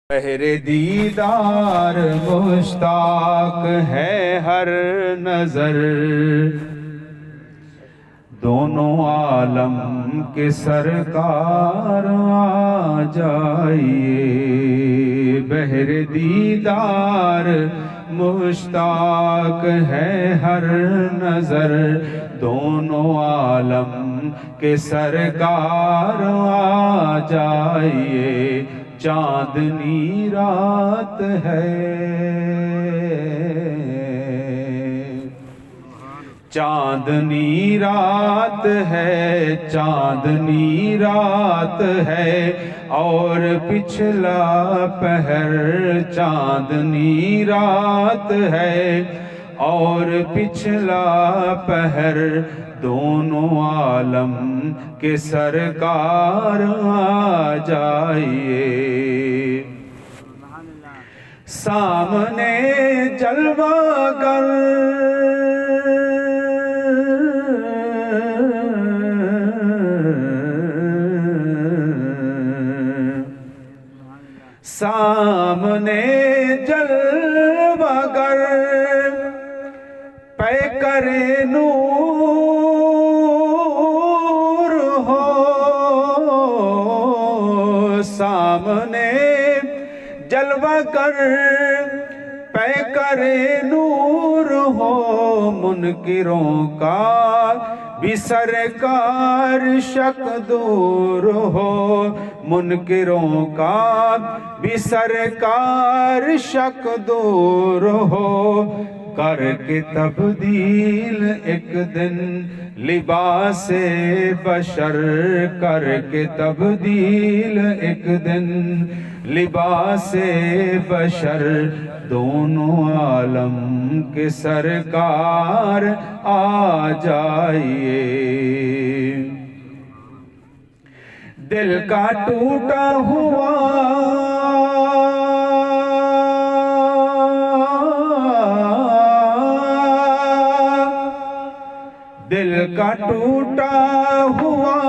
بہر دیدار مشتاق ہے ہر نظر، دونوں عالم کے سرکار آ جائیے۔ بہر دیدار مشتاق ہے ہر نظر، دونوں عالم کے سرکار آ جائیے۔ چاندنی رات ہے، چاندنی رات ہے، چاندنی رات ہے اور پچھلا پہر، چاندنی رات ہے اور پچھلا پہر، دونوں عالم کے سرکار آ جائیے۔ سامنے جلوہ گر سامنے جلوہ گر پیکر نور ہو، سامنے جلوہ گر پیکر نور ہو، منکروں کا بھی سرکار شک دور ہو، منکروں کا بھی سرکار شک دور ہو، کر کے تبدیل ایک دن لباس بشر، کر کے تبدیل ایک دن لباس بشر، دونوں عالم کے سرکار آ جائیے۔ دل کا ٹوٹا ہوا دل کا ٹوٹا ہوا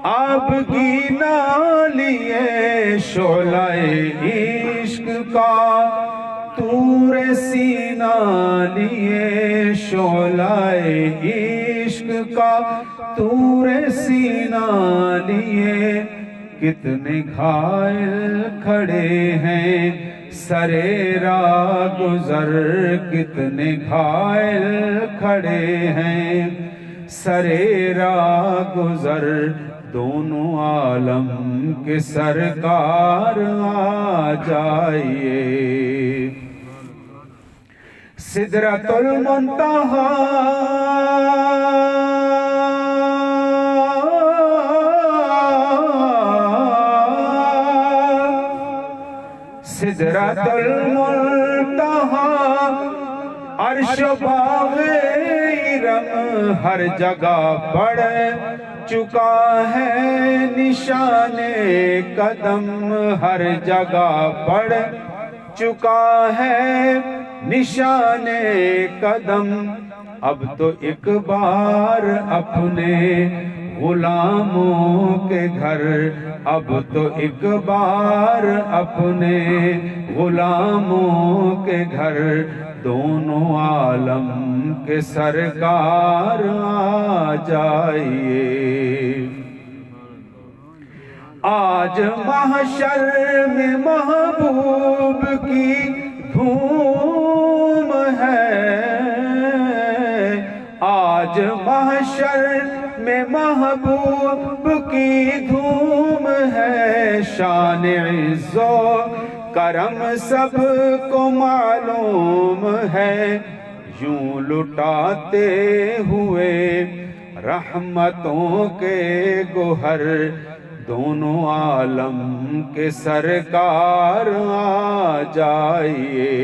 آب گینا لیے، شعلہ عشق کا طور سینہ لیے، شعلہ عشق کا طور سینہ لیے، کتنے گھائل کھڑے ہیں سرے راہ گزر، کتنے گھائل کھڑے ہیں سرے راہ گزر، دونوں عالم کے سرکار آ جائیے۔ سدرۃ المنتہا سدرۃ المنتہا عرش باغ ارم، ہر جگہ پڑ چکا ہے نشان قدم، ہر جگہ پڑ چکا ہے نشان قدم، اب تو ایک بار اپنے غلاموں کے گھر، اب تو ایک بار اپنے غلاموں کے گھر، دونوں عالم کے سرکار آ جائیے۔ آج محشر میں محبوب کی دھوم ہے، آج محشر میں محبوب کی دھوم ہے، شان عز و کرم سب کو معلوم ہے، یوں لٹاتے ہوئے رحمتوں کے گوہر، دونوں عالم کے سرکار آ جائیے۔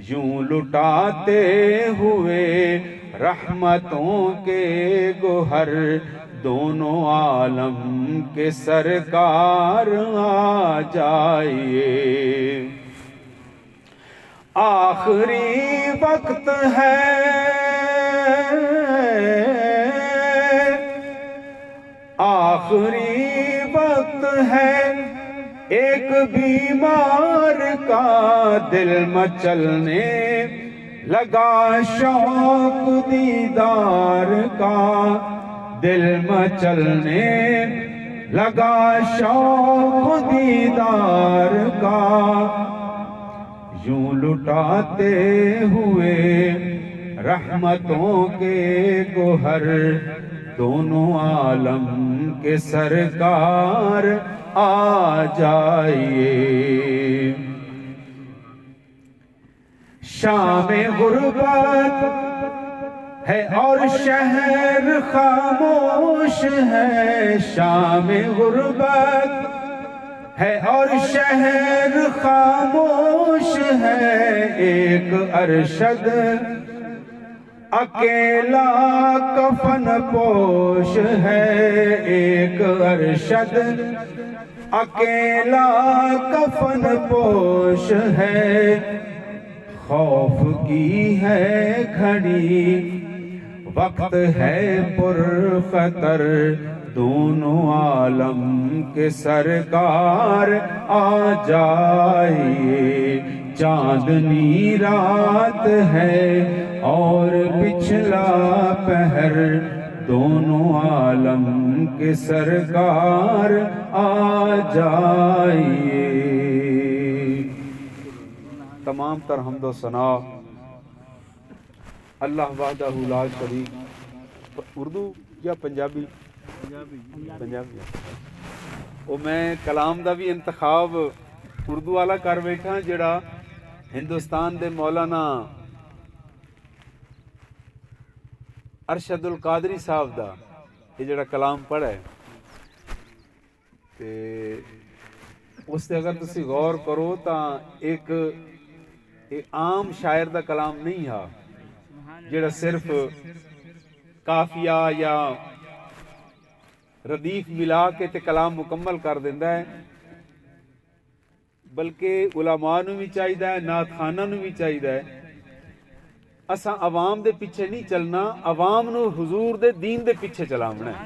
یوں لٹاتے ہوئے رحمتوں کے گوہر، دونوں عالم کے سرکار آ جائیے۔ آخری وقت ہے، آخری وقت وقت ہے ایک بیمار کا دل مچلنے لگا شوق دیدار کا، دل مچلنے لگا شوق دیدار کا، یوں لٹاتے ہوئے رحمتوں کے گوہر دونوں عالم کے سرکار آ جائیے۔ شام غربت ہے اور شہر خاموش ہے، شام غربت ہے اور شہر خاموش ہے، ایک ارشد اکیلا کفن پوش ہے، ایک ارشد اکیلا کفن پوش ہے، خوف کی ہے گھڑی وقت ہے پر خطر، دونوں عالم کے سرکار آ جائیے۔ چاندنی رات ہے اور پچھلا پہر، دونوں عالم کے سرکار آ جائیے۔ تمام تر حمد و ثنا اللہ وحدہ لا شریک۔ اردو یا پنجابی؟ پنجابی۔ وہ میں کلام دا بھی انتخاب اردو والا کر بیٹھا، جڑا ہندوستان دے مولانا ارشد القادری صاحب دا یہ جڑا کلام پڑھا ہے، تے اس تے اگر تسی غور کرو تا ایک عام شاعر دا کلام نہیں ہے جڑا صرف قافیہ یا ردیف ملا کے تے کلام مکمل کر دیندہ ہے، بلکہ علماء نو بھی چاہیدہ ہے، نعت خانہ نو بھی چاہیدہ ہے اساں عوام دے پیچھے نہیں چلنا، عوام نو حضور دے دین دے پیچھے چلاونا ہے۔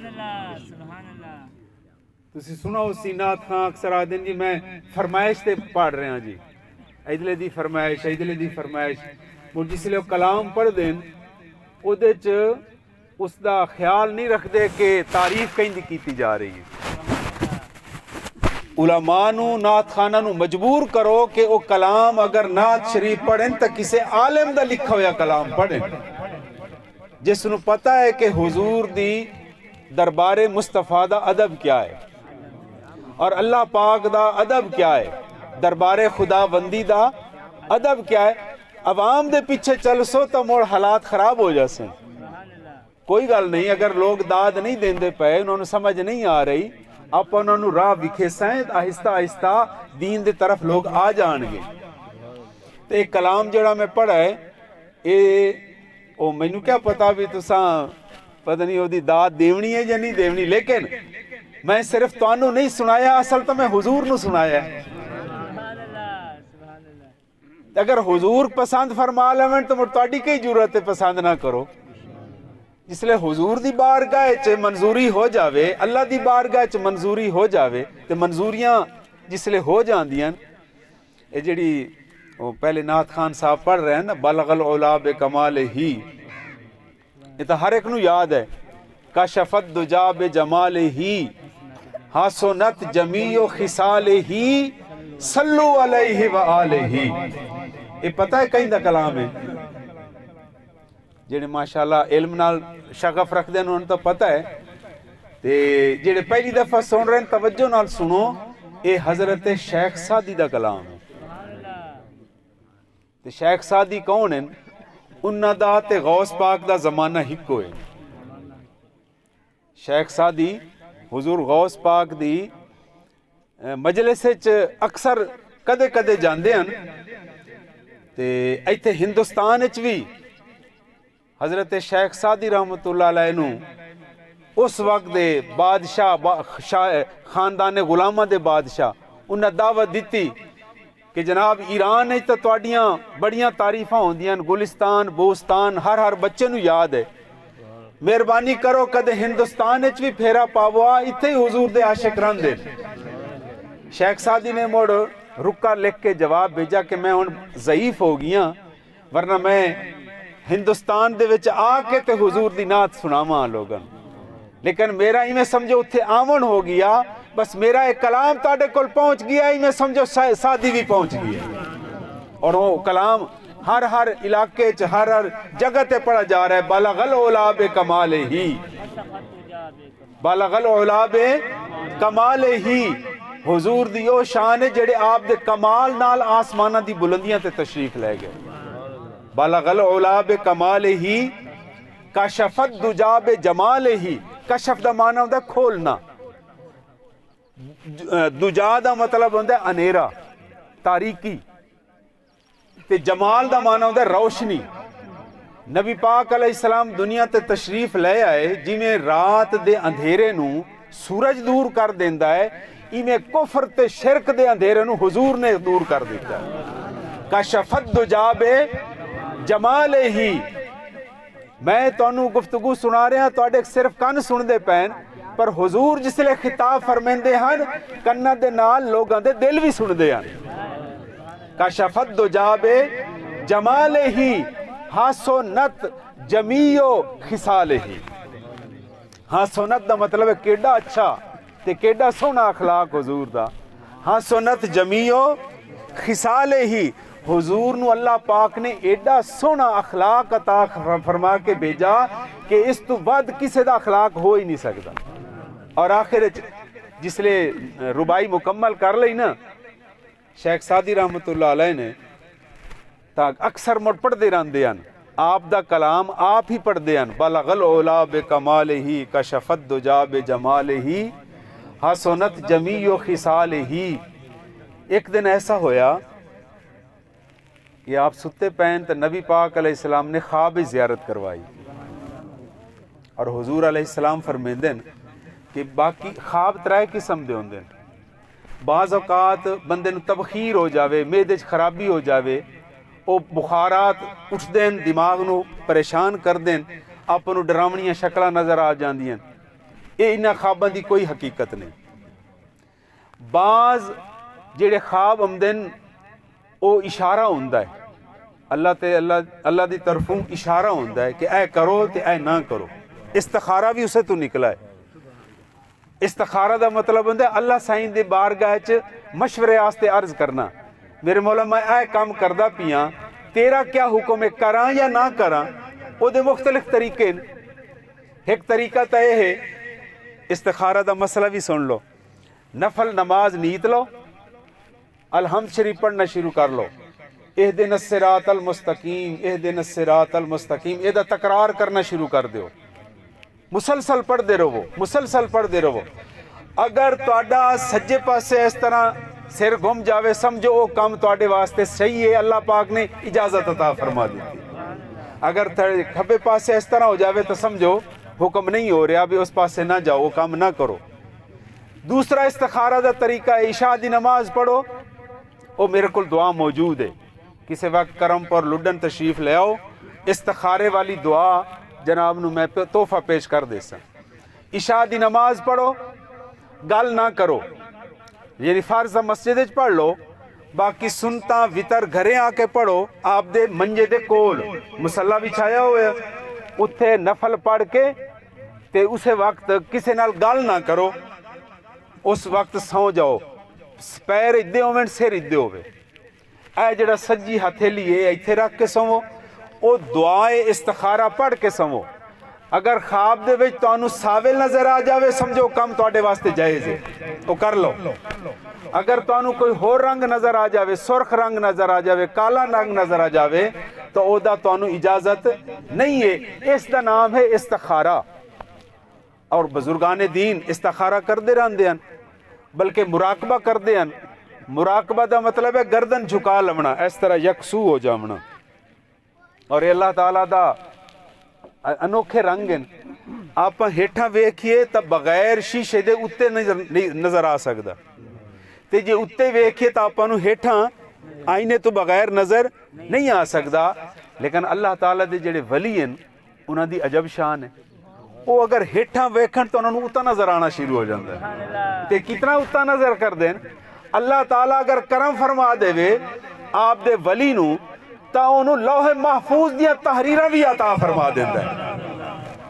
تسی سنا ہو سی نعت خان اکثر آدھیں جی میں فرمائش تے پڑھ رہے ہیں جی، ایدلے دی فرمائش، ایدلے دی فرمائش، اور جس لئے وہ کلام پڑھ دیں او دے چ اس دا خیال نہیں رکھ دے کہ تعریف کہیں دی کیتی جا رہی ہے۔ علماء نو نعت خانہ نو مجبور کرو کہ وہ کلام اگر نعت شریف پڑھیں تو کسے عالم دا لکھا ہویا کلام پڑھیں، جس نو پتہ ہے کہ حضور دی دربار مصطفیٰ دا ادب کیا ہے اور اللہ پاک دا ادب کیا ہے، دربار خدا بندی دا ادب کیا ہے۔ عوام دے پیچھے چل سو تو موڑ حالات خراب ہو جاسیں، کوئی گل نہیں، اگر لوگ داد نہیں دیندے پئے، انہوں نے سمجھ نہیں آ رہی، آپ انہوں نے راہ بکھے سائیں، آہستہ آہستہ دین دے طرف لوگ آ جان گے۔ تو ایک کلام جڑا میں پڑھا ہے، میں نو کیا پتا بھی تساں پتہ نہیں ہو دی داد دیونی ہے یا نہیں دیونی، لیکن میں صرف توانو نہیں سنایا، اصل تو میں حضور نو سنایا ہے۔ اگر حضور پسند فرما لیں تو مڑتاڑی کئی ضرورت ہے پسند نہ کرو، اس لئے حضور دی بارگاہ چ منظوری ہو جاوے، اللہ دی بارگاہ چ منظوری ہو جاوے، تو منظوریاں جس لئے ہو جاندیاں، یہ جڑی پہلے نعت خان صاحب پڑھ رہے ہیں نا، بلغ العلا بکمال ہی، یہ تو ہر ایک نو یاد ہے، کشفت دجا بجمال ہی، حسنت جمیع خصال ہی، صلو علیہ وآلہ ہی۔ یہ پتہ ہے کہیں دا کلام ہے، جڑے ماشاءاللہ علم نال شغف رکھ دیں انہوں نے تو پتہ ہے، تے جڑے پہلی دفعہ سن رہے ہیں توجہ نال سنو، اے حضرت شیخ سعدی دا کلام ہے۔ تے شیخ سعدی کون ہیں؟ انہاں دا تے غوث پاک دا زمانہ ہکو ہے۔ شیخ سعدی حضور غوث پاک دی مجلس اکثر کدے کدے جاندے ہیں، تے ایتھے ہندوستان وچ بھی حضرت شیخ سعدی رحمت اللہ علیہ نو اس وقت دے بادشاہ خاندان غلامہ دے بادشاہ انہیں دعوت دیتی کہ جناب ایران ہے تو تواڈیاں بڑیاں تعریفاں ہوندیاں، گلستان بوستان ہر بچے نو یاد ہے، مہربانی کرو کدے ہندوستان وچ بھی پھیرا پاو اتنے ہی حضور دے عاشق رہندے۔ شیخ سعدی نے مڑ رکا لکھ کے جواب بھیجا کہ میں ہن ضعیف ہو گیا، ورنہ میں ہندوستان دے وچ آ کے تے حضور دی نعت سناواں لوگاں، لیکن میرا ہی میں سمجھو اتھے آمن ہو گیا، بس میرا ایک کلام تاڑے کول پہنچ گیا ہی میں سمجھو سعدی بھی پہنچ گیا، اور وہ کلام ہر علاقے چ ہر جگہ تے پڑھا جا رہا ہے۔ بلغ العلا بکمال ہی، بلغ العلا بکمال ہی، حضور دی او شان ہے جڑے آپ دے کمال نال آسمانہ دی بلندیاں تے تشریف لے گئے۔ بلغ العلا بکمال ہی، کشف الدجا بجمال ہی، کشف دا معنی ہوندا ہے کھولنا، دجا دا مطلب ہوندا ہے انیرا تاریکی، تے جمال دا معنی ہوندا ہے روشنی۔ نبی پاک علیہ السلام دنیا تے تشریف لے آئے، جویں رات دے اندھیرے نو سورج دور کر دیندا ہے، ایویں کفر تے شرک دے اندھیرے نو حضور نے دور کر دیتا ہے۔ کشف الدجا بجمال ہی، میں تانوں گفتگو سنا رہا تواڈے صرف کن سن دے پین، پر حضور جس لے خطاب فرمیندے ہن کناں دے نال لوگاں دے دل بھی سن دے ہن۔ کشف الدجا بجمال ہی، حسنت جمیع خصال ہی۔ حسنت دا مطلب ہے کیڈا اچھا تے کیڈا سونا اخلاق حضور دا۔ حسنت جمیع خصال ہی، حضور نو اللہ پاک نے ایڈا سونا اخلاق عطا فرما کے بھیجا کہ اس تو بعد کسی دا اخلاق ہو ہی نہیں سکتا۔ اور آخر جس لے ربائی مکمل کر لئی نا شیخ سعدی رحمت اللہ علیہ نے، تاک اکثر مڑ پڑھ دے رہندے ہیں آپ دا کلام آپ ہی پڑھ دے ہیں۔ بلغ العلا بکمال ہی، کشف الدجا بجمال ہی، حسنت جمیع خصال ہی۔ ایک دن ایسا ہویا کہ آپ ستے پین تو نبی پاک علیہ السلام نے خواب زیارت کروائی، اور حضور علیہ السلام فرمیندے کہ باقی خواب ترائے قسم دے ہوندے، بعض اوقات بندے نو تبخیر ہو جاوے، معدے چ خرابی ہو جاوے، او بخارات اٹھ دین، دماغ نو پریشان کر دین، آپ نو ڈراونیاں شکلاں نظر آ جاندیاں، اے انہاں خواباں دی کوئی حقیقت نہیں۔ بعض جڑے خواب آمدن او اشارہ ہوندا ہے، اللہ دی طرفوں اشارہ ہوندا ہے کہ اے کرو تے اے نہ کرو۔ استخارہ بھی اسے تو نکلا ہے۔ استخارہ دا مطلب ہوندا ہے اللہ سائیں دے بارگاہ چ مشورے واسطے عرض کرنا، میرے مولا میں اے کام کردا پیاں، تیرا کیا حکم ہے، کراں یا نہ کراں؟ او دے مختلف طریقے، ایک طریقہ تے ہے استخارہ دا مسئلہ بھی سن لو، نفل نماز نیت لو، الحمد شریف پڑھنا شروع کر لو، اہدنا الصراط المستقیم اہدنا الصراط المستقیم، یہ دا تکرار کرنا شروع کر دیو، مسلسل پڑھ دے رہو، مسلسل پڑھ دے رہو۔ اگر تواڈا سجے پاسے اس طرح سر گھم جاوے سمجھو وہ کام تواڈے واسطے صحیح ہے، اللہ پاک نے اجازت عطا فرما دیتی۔ اگر کھبے پاسے اس طرح ہو جاوے تو سمجھو حکم نہیں ہو رہا، ابھی اس پاسے نہ جاؤ، وہ کام نہ کرو۔ دوسرا استخارہ دا طریقہ ہے عشاء دی نماز پڑھو، وہ میرے کو دعا موجود ہے، کسی وقت کرم پر لڈن تشریف لے آؤ، استخارے والی دعا جناب نو میں تحفہ پیش کر دے سا۔ عشاء دی نماز پڑھو، گل نہ کرو، یعنی فرض مسجد وچ پڑھ لو، باقی سنتا وطر گھرے آ کے پڑھو، آپ دے منجے دے کول مصلی بچھایا ہوئے، اتھے نفل پڑھ کے تے اسے وقت کسی نال گل نہ کرو، اس وقت سو جاؤ، پیر ادھے ہوئے سر ادھے ہوئے، اے جڑا سجی ہتھیلی ہے ایتھے رکھ کے سوو، او دعائے استخارہ پڑھ کے سوو۔ اگر خواب دے وچ تانوں ساول نظر آ جاوے سمجھو کم تواڈے واسطے جائز ہے، او کر لو۔ اگر تانوں کوئی ہور رنگ نظر آ جاوے، سرخ رنگ نظر آ جاوے، کالا رنگ نظر آ جاوے تو او دا تانوں اجازت نہیں ہے، اس دا نام ہے استخارہ۔ اور بزرگان دین استخارہ کردے رہندے ہیں، بلکہ مراقبہ کردے ہیں۔ مراقبہ دا مطلب ہے گردن جھکا لونا، اس طرح یکسو ہو جاونا، اور اللہ تعالیٰ دا انوکھے رنگ ہیں۔ آپ ہیٹھاں ویکھیے تا بغیر شیشے دے اتے نظر آ سکدا، تے جے اتے ویکھیے تا آپ ہیٹھاں آئینے تو بغیر نظر نہیں آ سکدا۔ لیکن اللہ تعالیٰ دے جڑے ولی ہیں انہاں دی عجب شان ہے، وہ اگر ہیٹھاں ویکھن تو انہوں اتنا نظر آنا شروع ہو جاتا ہے تے کتنا اتنا نظر کر دیں اللہ تعالیٰ اگر کرم فرما دے وے آپ دے ولی نو تا انہوں لوح محفوظ دیا تحریرہ بھی عطا فرما دیتا ہے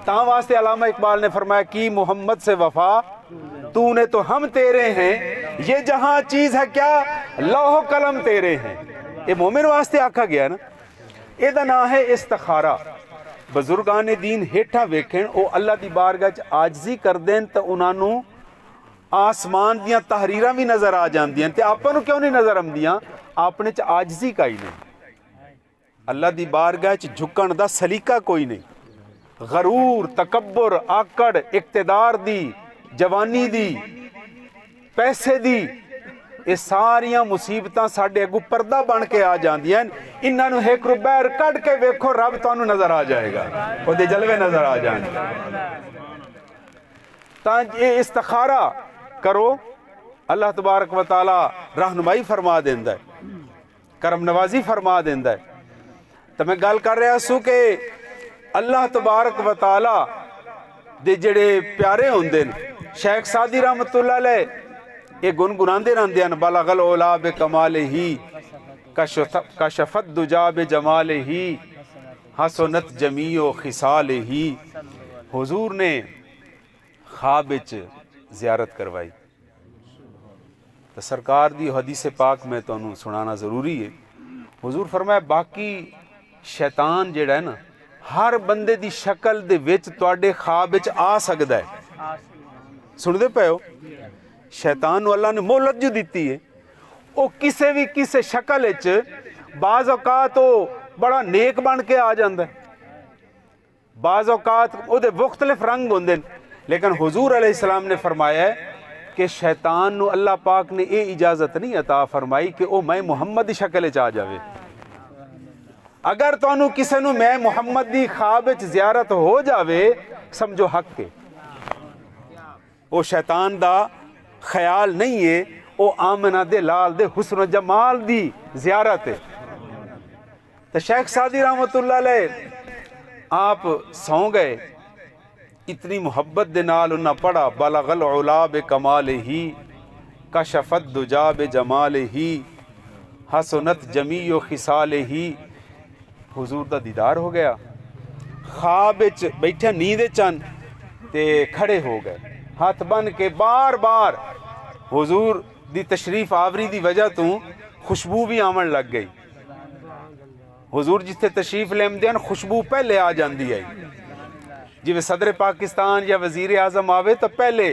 تاں واسطے علامہ اقبال نے فرمایا کی محمد سے وفا تو نے تو ہم تیرے ہیں یہ جہاں چیز ہے کیا لوح و قلم تیرے ہیں یہ مومن واسطے آکھا گیا نا یہ دا نام ہے استخارہ بزرگان دین ہیٹھا ویکھن او اللہ دی بارگاہ چ عاجزی کر دین تے انہاں نو آسمان دیاں تحریراں بھی نظر آ جاندیاں تے آپاں نو کیوں نہیں نظر آندیاں اپنے چ عاجزی کا ہی نہیں اللہ دی بارگاہ چ جھکن دا سلیقہ کوئی نہیں غرور تکبر آکڑ اقتدار دی جوانی دی پیسے دی یہ ساریاں مصیبتاں ساڈے اگوں پردہ بن کے آ جاندیاں انہاں نو ایک روبیر کڈ کے ویکھو رب تانوں نظر آ جائے گا او دے جلوے نظر آ جان تاں یہ استخارہ کرو اللہ تبارک و تعالی رہنمائی فرما دیندا ہے کرم نوازی فرما دیندا ہے تے میں گل کر رہا سو کہ اللہ تبارک و تعالی دے جڑے پیارے ہوندے شیخ سعدی رحمت اللہ علیہ یہ گنگناندے رہندے ہیں بلغ العلا بکمالہ کشفت دجا بجمالہ حسنت جمیع خصالہ حضور نے خواب وچ زیارت کروائی تو سرکار دی حدیث پاک میں تانوں سنانا ضروری ہے حضور فرمایا باقی شیطان جڑا ہے نا ہر بندے دی شکل دے وچ تواڈے خواب وچ آ سکدا ہے سن دے پئے ہو شیطان نو اللہ نے مہلت جو دیتی ہے وہ کسے بھی کسے شکل وچ بعض اوقات وہ بڑا نیک بن کے آ جاندا ہے بعض اوقات وہ دے مختلف رنگ ہوندے لیکن حضور علیہ السلام نے فرمایا ہے کہ شیطان نو اللہ پاک نے یہ اجازت نہیں عطا فرمائی کہ وہ میں محمد دی شکل وچ آ جاوے اگر تانوں کسے نو میں محمد دی خواب وچ زیارت ہو جاوے سمجھو حق کے وہ شیطان دا خیال نہیں ہے وہ آمنہ دے لال دے حسن و جمال دی زیارت ہے تو شیخ سعدی رحمت اللہ علیہ آپ سو گئے اتنی محبت دے نال انہاں پڑھا بلغ العلا بکمالہ کشفت دجا بجمالہ حسنت جمیع خصالہ حضور دا دیدار ہو گیا خواب وچ بیٹھے نیند چن تے کھڑے ہو گئے ہاتھ بن کے بار بار حضور دی تشریف آوری دی وجہ تو خوشبو بھی آمن لگ گئی حضور جتھے تشریف لیندے ہیں خوشبو پہلے آ جاندی ہے جی صدر پاکستان یا وزیر اعظم آوے تو پہلے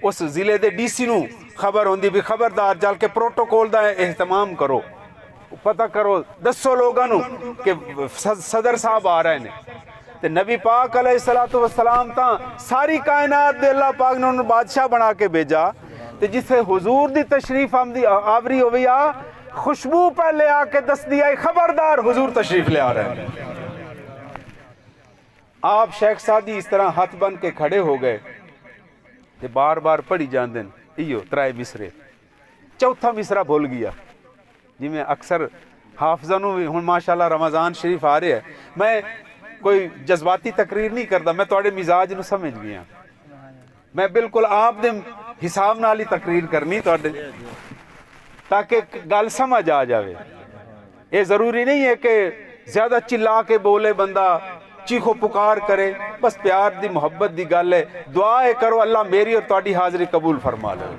اس ضلع دے ڈی سی نو خبر ہوندی بھی خبردار جل کے پروٹوکول دا اہتمام کرو پتہ کرو دسو لوگاں نو کہ صدر صاحب آ رہے ہیں تے نبی پاک علیہ السلام تاں ساری کائنات دے اللہ پاک نے انہوں بادشاہ بنا کے بھیجا تے جسے حضور دی تشریف آوری ہوئی آ خوشبو پہلے آ کے دس دیا خبردار حضور تشریف لے آ رہے ہیں آپ شیخ سعدی اس طرح ہاتھ بن کے کھڑے ہو گئے تے بار بار پڑھی جان دیں ایو ترائے مصرے چوتھا مصرہ بھول گیا جی میں اکثر حافظہ نو ہن ماشاءاللہ رمضان شریف آ رہے ہیں میں کوئی جذباتی تقریر نہیں کرتا میں تواڈے مزاج نو سمجھ گیا میں بالکل آپ دے حساب نال ہی تقریر کرنی تواڈے تاکہ گل سمجھ آ جاوے یہ ضروری نہیں ہے کہ زیادہ چلا کے بولے بندہ چیخو پکار کرے بس پیار دی محبت دی گل ہے دعا کرو اللہ میری اور تواڈی حاضری قبول فرما لے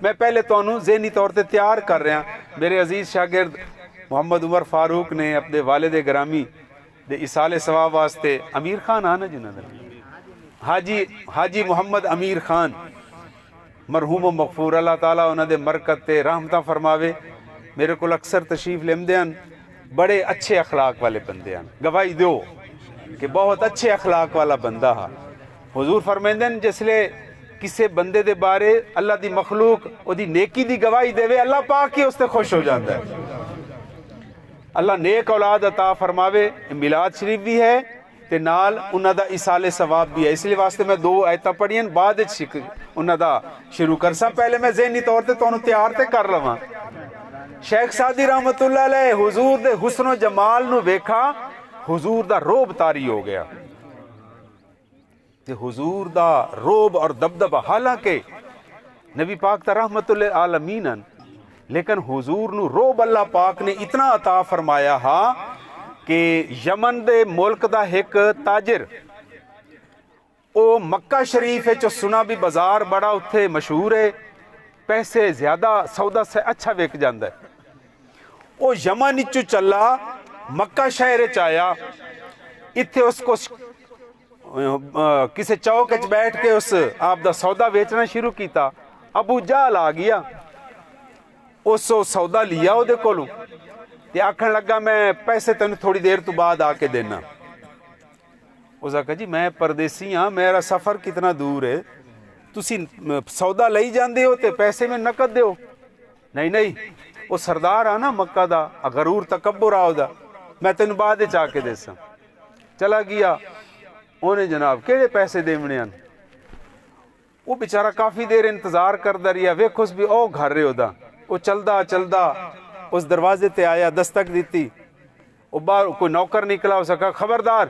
میں پہلے تانوں ذہنی طور تے تیار کر رہا میرے عزیز شاگرد محمد عمر فاروق نے اپنے والد گرامی دے اصال ثواب واسطے امیر خان آنا جنہاں نے حاجی محمد امیر خان مرحوم و مغفور اللہ تعالیٰ انہاں دے مرکت تے رحمتہ فرماوے میرے کو اکثر تشریف لیندے ہیں بڑے اچھے اخلاق والے بندے ہیں گواہی دو کہ بہت اچھے اخلاق والا بندہ ہے حضور فرمیندے ہیں جس لئے کسے بندے دے بارے اللہ دی مخلوق او دی نیکی دی گواہی دے وے اللہ پاک ہی اس تے خوش ہو جاتا ہے اللہ نیک اولاد عطا فرماوے میلاد شریف بھی ہے تے نال انہاں دا اصال ثواب بھی ہے اس لیے واسطے میں 2 آیتاں پڑھیاں بعد انہاں دا شروع کرساں پہلے میں ذہنی طور تے تانوں تیار تے کر لواں شیخ سعدی رحمت اللہ علیہ حضور دے حسن و جمال نو ویکھا حضور دا روب طاری ہو گیا تے حضور دا روب اور دبدبہ، حالانکہ نبی پاک تا رحمت للعالمین، لیکن حضور نو روب اللہ پاک نے اتنا عطا فرمایا ہا کہ یمن دے ملک دا ایک تاجر او مکہ شریف چو سنا بھی بازار بڑا اتھے مشہور ہے، پیسے زیادہ سودا سے اچھا ویک جاندہ ہے، او یمن چو چلا مکہ شہر چایا، اتھے اس کو کسی چوک اچ بیٹھ کے اس آپ دا سودا بیچنا شروع کیتا۔ ابو جہل آ گیا، اس سودا لیا او دے کولوں تے آکھن لگا میں پیسے تینوں تھوڑی دیر تو بعد آ کے دینا۔ اس نے کہا جی میں پردیسی ہاں، میرا سفر کتنا دور ہے، تسی سودا لئی جاندے ہو تے پیسے میں نقد دیو؟ نہیں نہیں، وہ سردار آ نا مکہ دا، غرور تکبر آ دا، میں تینوں بعد چاہ کے دیساں۔ چلا گیا، انہیں جناب کیڑے پیسے دیونے ہیں؟ وہ بیچارہ کافی دیر انتظار کردا رہیا، ویکھ اس بھی او گھر رہے ہو دا، وہ چلدا چلدا اس دروازے تے آیا، دستک دیتی، وہ باہر کوئی نوکر نکلا، اس نے کہا خبردار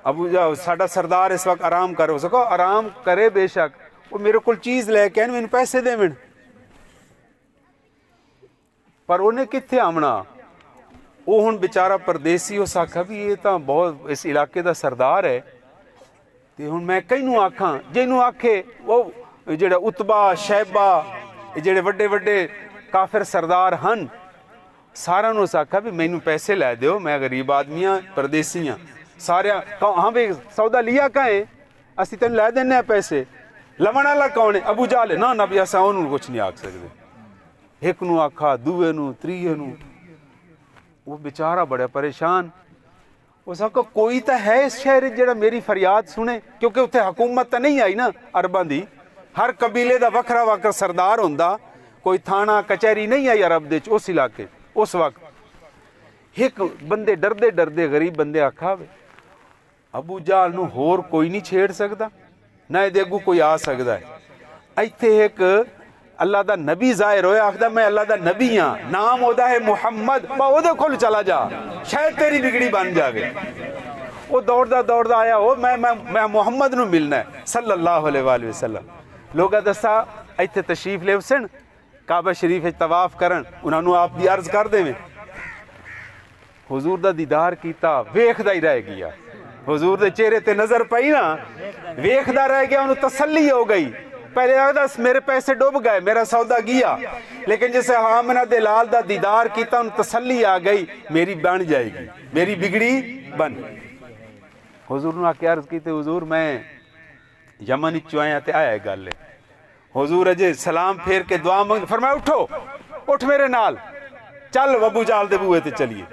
ابو جا ساڈا سردار اس وقت آرام کرے، اس نے کہا آرام کرے بے شک، وہ میرے کول چیز لے کے مینوں پیسے دیون، پر انہیں کتھے آمنا؟ وہ ہن بیچارہ پردیسی، اس آکھا بھی یہ تاں بہت اس علاقے دا سردار ہے، تے ہن میں کئینوں آکھاں، جینوں آکھے وہ جڑا اتبا شیبہ جڑے وڈے وڈے کافر سردار ہن، سارا نو اس آکھا بھی مینوں پیسے لے دیو، میں غریب آدمی ہاں، پردیسی ہاں، سارے ہاں بھی سودا لیا کہیں اسی تین لے دینے پیسے، لون والا کون ہے؟ ابو جہل ہے، نہ بھی اساں انہوں کچھ نہیں آکھ سکتے، ایک نو آکھا، دوے نو، تریے نو، وہ بیچارہ بڑے پریشان، اس نے کہا کوئی تو ہے اس شہر جڑا میری فریاد سنے، کیونکہ اتنے حکومت تو نہیں آئی نا عرباں دی، ہر قبیلے دا وکھرا وکھرا سردار ہوندا، کوئی تھانہ کچہری نہیں آئی عرب دے اس علاقے اس وقت۔ ایک بندے ڈردے ڈردے غریب بندے آکھا ابو جہل نو ہور کوئی نہیں چھیڑ سکتا، نہ دے اگوں کوئی آ سکتا ہے۔ ایتھے ایک اللہ دا نبی ظاہر ہویا، آخدا میں اللہ دا نبی ہاں، نام اودا ہے محمد، با او دے کھول چلا جا، شاید تیری بگڑی بن جاوے۔ وہ دوڑدا دوڑدا آیا، وہ میں محمد نو ملنا ہے صلی اللہ علیہ وآلہ وسلم۔ لوگا دسا ایتھے تشریف لے وسن کعبہ شریف طواف کرن، انہاں نو آپ دی عرض کر دیویں، حضور دا دیدار کیتا، ویکھدا ہی رہ گیا، حضور دے چہرے تے نظر پئی نا، ویکھدا رہ گیا، انہوں تسلی ہو گئی۔ پہلے آگدا میرے پیسے ڈوب گئے، میرا سودا گیا، لیکن جسے آمنہ دے لال دا دیدار کیتا، انہوں تسلی آ گئی، میری بن جائے گی، میری بگڑی بن۔ حضور نے آکے عرض کیتے، حضور میں یمن چوائیں تے آیا ہے گل ہے۔ حضور اجے سلام پھیر کے دعا مانگ، فرمایا اٹھو، اٹھ میرے نال، چل ابو جہل دے بوئے تے چلیے۔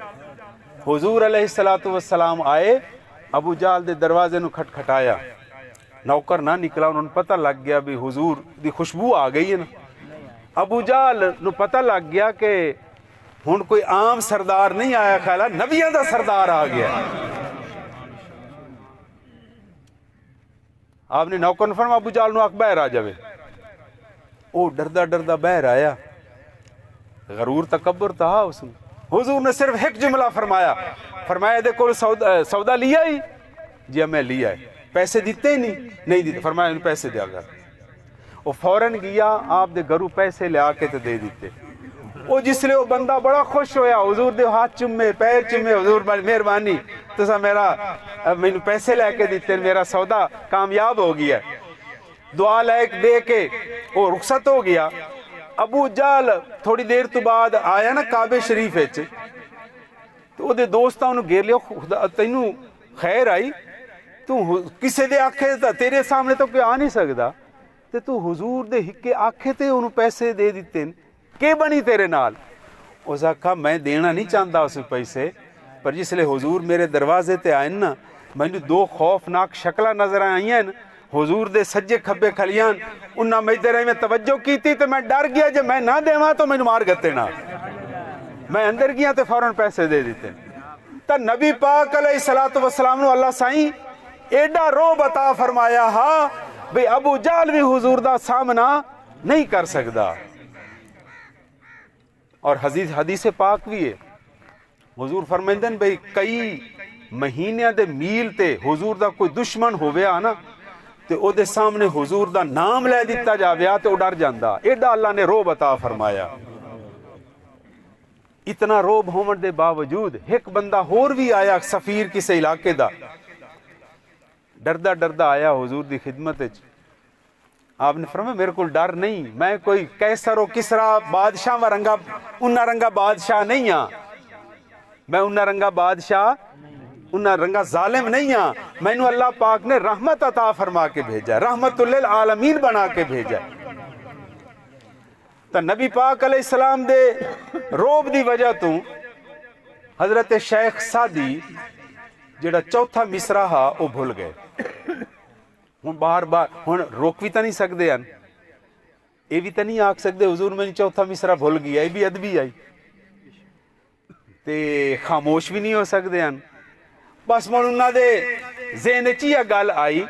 حضور علیہ السلام آئے، ابو جہل دے دروازے نو کھٹکھٹایا، نوکر نہ نکلا، انہوں نے پتہ لگ گیا بھی حضور دی خوشبو آ گئی ہے نا۔ ابو جہل نو پتہ لگ گیا کہ ہن کوئی عام سردار نہیں آیا، خیال نبیاں دا سردار آ گیا۔ آپ نے نوکر نے فرمایا ابو جہل نو آکھ باہر آ جاوے۔ او ڈردا ڈردا باہر آیا، غرور تکبر تھا اس نے۔ حضور نے صرف ایک جملہ فرمایا، فرمایا دے کول سودا لیا ہی؟ جی میں لیا ہے۔ پیسے دیتے نہیں دیتے، فرمایا انہوں پیسے دیا گا۔ وہ فوراً گیا، آپ دے گھروں پیسے لے آ کے تے دے دیتے۔ وہ جس لئے وہ بندہ بڑا خوش ہویا، حضور دے ہاتھ چمے، پیر چمے، حضور مہربانی تسا میں پیسے لے کے دیتے، میرا سودا کامیاب ہو گیا۔ دعا لے دے کے وہ رخصت ہو گیا۔ ابو جہل تھوڑی دیر تو بعد آیا نا کعبے شریف وچ، تو وہ دے دوستاں انہوں گھیر لیا، خدا تینوں خیر آئی، تو کسے دے آکھے تیرے سامنے تو کوئی آ نہیں سکتا، تو حضور دے ہکے آکھے تے انہوں پیسے دے دیتے، کہ بنی تیرے نال؟ اس آکھا میں دینا نہیں چاہتا اس پیسے، پر جس لئے حضور میرے دروازے تے آئیں نا، میں نے دو خوفناک شکلہ نظر آئی ہیں، حضور دے سجے کھبے کھلیاں، انہاں میں ادھر میں توجہ کی تھی، تو میں ڈر گیا جب میں نہ دیواں تو میں مار گتے نا، میں اندر گیا تو فوراً پیسے دے دیتے۔ تا نبی پاک علیہ السلام نو اللہ سائیں ایڈا روب عطا فرمایا ہاں بھئی ابو جہل بھی حضور دا سامنا نہیں کر سکدا۔ اور حدیث پاک بھی ہے، حضور فرمائندن بھئی کئی مہینے دے میل تے حضور دا کوئی دشمن ہویا نا، تے او دے سامنے حضور دا نام لے دیتا جاویا تے او ڈر جاندا. ایڈا اللہ نے روب عطا فرمایا. اتنا روب ہون دے باوجود ایک بندہ ہور بھی آیا سفیر کسے علاقے دا, ڈردا ڈردا آیا حضور دی خدمت وچ. آپ نے فرمایا میرے کو ڈر نہیں, میں کوئی کیسر و کسرا بادشاہ ورنگا انہاں رنگا بادشاہ نہیں ہاں, میں انہاں رنگا بادشاہ انہاں رنگا ظالم نہیں ہاں. مینوں اللہ پاک نے رحمت عطا فرما کے بھیجا, رحمت للعالمین بنا کے بھیجا. تو نبی پاک علیہ السلام دے روب دی وجہ تو حضرت شیخ سعدی جڑا چوتھا مصرع ہا وہ بھول گئے. ہوں بار بار ہوں روک بھی تو نہیں سکتے ہیں, یہ بھی تو نہیں آکھ سکتے حضور میں چوتھا مصرع بھول گیا, یہ بھی ادبی آئی تے خاموش بھی نہیں ہو سکتے ہیں. بس من انہوں دے ذہن چ یہ گل آئی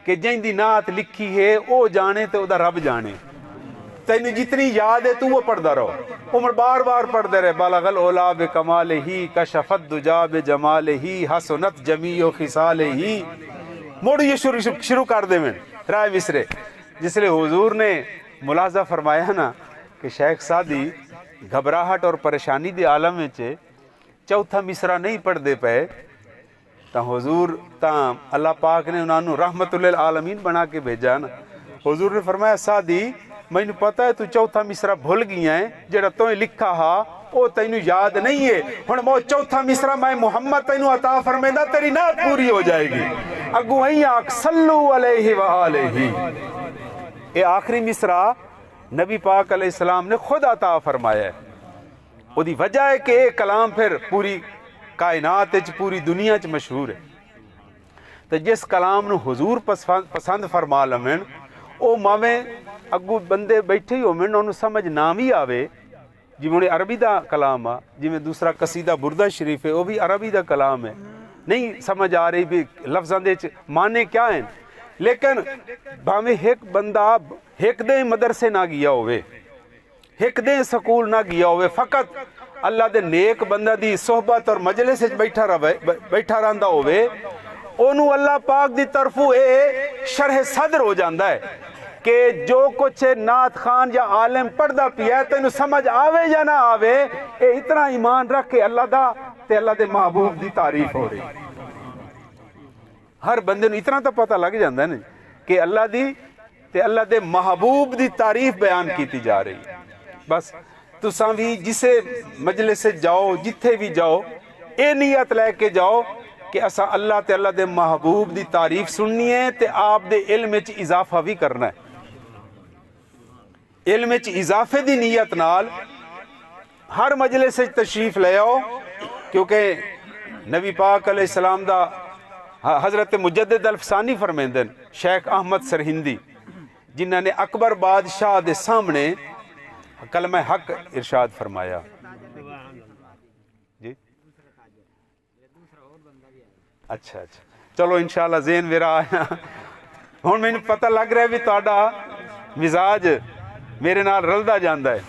کہ جن دی نعت لکھی ہے وہ جانے تے او دا رب جانے. تینوں جتنی یاد ہے تو وہ پڑھدا رہو, عمر بار بار پڑھدے رہے. بلغ العلا بکمالہ کشف الدجا بجمالہ حسنت جمیع خصالہ. موڑ یہ شروع کر دے میں رائے مصرے. جس لئے حضور نے ملاحظہ فرمایا نا کہ شیخ سعدی گھبراہٹ اور پریشانی دے عالم میں چوتھا مصرع نہیں پڑھ دے پے, تا حضور تا اللہ پاک نے انہوں نے رحمت للعالمین بنا کے بھیجا نا. حضور نے فرمایا سعدی مجھے پتہ ہے تو چوتھا مصرع بھول گیا ہے, جڑا تو لکھا ہا او تینوں یاد نہیں ہے. ہن مو چوتھا مصرع میں محمد تینوں عطا فرمیندا تیری نعت پوری ہو جائے گی. اگوں این آکھ صلو علیہ وآلہ. اے آخری مصرع نبی پاک علیہ السلام نے خود عطا فرمایا ہے. او دی وجہ ہے کہ اے کلام پھر پوری کائنات وچ پوری دنیا وچ مشہور ہے. تو جس کلام نو حضور پسند فرما لمن او ماویں اگو بندے بیٹھے ہی ہومن انہوں سمجھ نہ بھی آوے. جی میں عربی دا کلام آ, جی میں دوسرا قصیدہ بردہ شریف ہے وہ بھی عربی دا کلام ہے, نہیں سمجھ آ رہی بھی لفظاں دے معنی کیا ہیں. لیکن بھاویں ایک بندہ ایک دے مدرسے نہ گیا ہوئے, ایک دے سکول نہ گیا ہوئے, فقط اللہ دے نیک بندہ دی صحبت اور مجلس بیٹھا رہندا ہوئے, اونوں اللہ پاک دی طرفوں اے شرح صدر ہو جاندا ہے کہ جو کچھ نعت خان یا عالم پڑھدا پیا ہے تینوں سمجھ آوے یا نہ آوے, اے اتنا ایمان رکھ کے اللہ دا تے اللہ دے محبوب دی تعریف ہو رہی. ہر بندے نوں اتنا تو پتہ لگ جاندا ہے نا کہ اللہ دی تے اللہ دے محبوب دی تعریف بیان کیتی جا رہی. بس تساں بھی جسے مجلس سے جاؤ, جتھے بھی جاؤ, اے نیت لے کے جاؤ کہ اساں اللہ تے اللہ دے محبوب دی تعریف سننی ہے تے آپ دے علم وچ اضافہ بھی کرنا ہے. علم وچ اضافے دی نیت نال ہر مجلس وچ تشریف لے آؤ, کیونکہ نبی پاک علیہ السلام دا حضرت مجدد الفسانی فرمیندے شیخ احمد سرہندی, جنہاں نے اکبر بادشاہ دے سامنے کلمہ حق ارشاد فرمایا. جی اچھا چلو انشاءاللہ ذہن میرا آیا. ہن مینوں پتہ لگ رہا ہے بھی تہاڈا مزاج میرے نال رلدا جاندا ہے.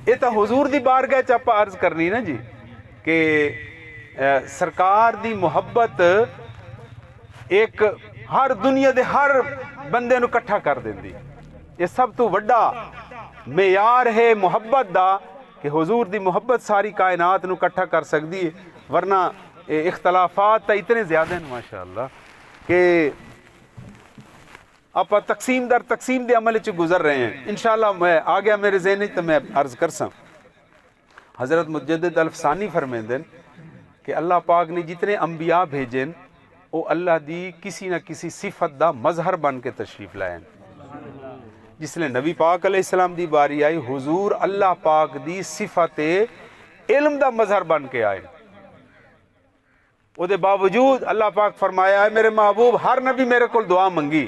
یہ تو حضور دی بارگاہ چ آپا عرض کرنی نا جی کہ سرکار دی محبت ایک ہر دنیا دے ہر بندے نو کٹھا کر دیندی. یہ سب تو وڈا معیار ہے محبت دا کہ حضور دی محبت ساری کائنات نو کٹھا کر سکدی ہے. ورنہ اختلافات تا اتنے زیادہ ہیں ماشاءاللہ کہ آپ تقسیم در تقسیم دے عمل چ گزر رہے ہیں. انشاءاللہ میں آ گیا میرے ذہن تو میں عرض کر سا. حضرت مجدد الفسانی فرمیندن کہ اللہ پاک نے جتنے انبیاء بھیجن وہ اللہ دی کسی نہ کسی صفت دا مظہر بن کے تشریف لائیں. جس نے نبی پاک علیہ السلام دی باری آئی, حضور اللہ پاک دی صفت علم دا مظہر بن کے آئے. وہ دے باوجود اللہ پاک فرمایا ہے میرے محبوب ہر نبی میرے کو دعا منگی.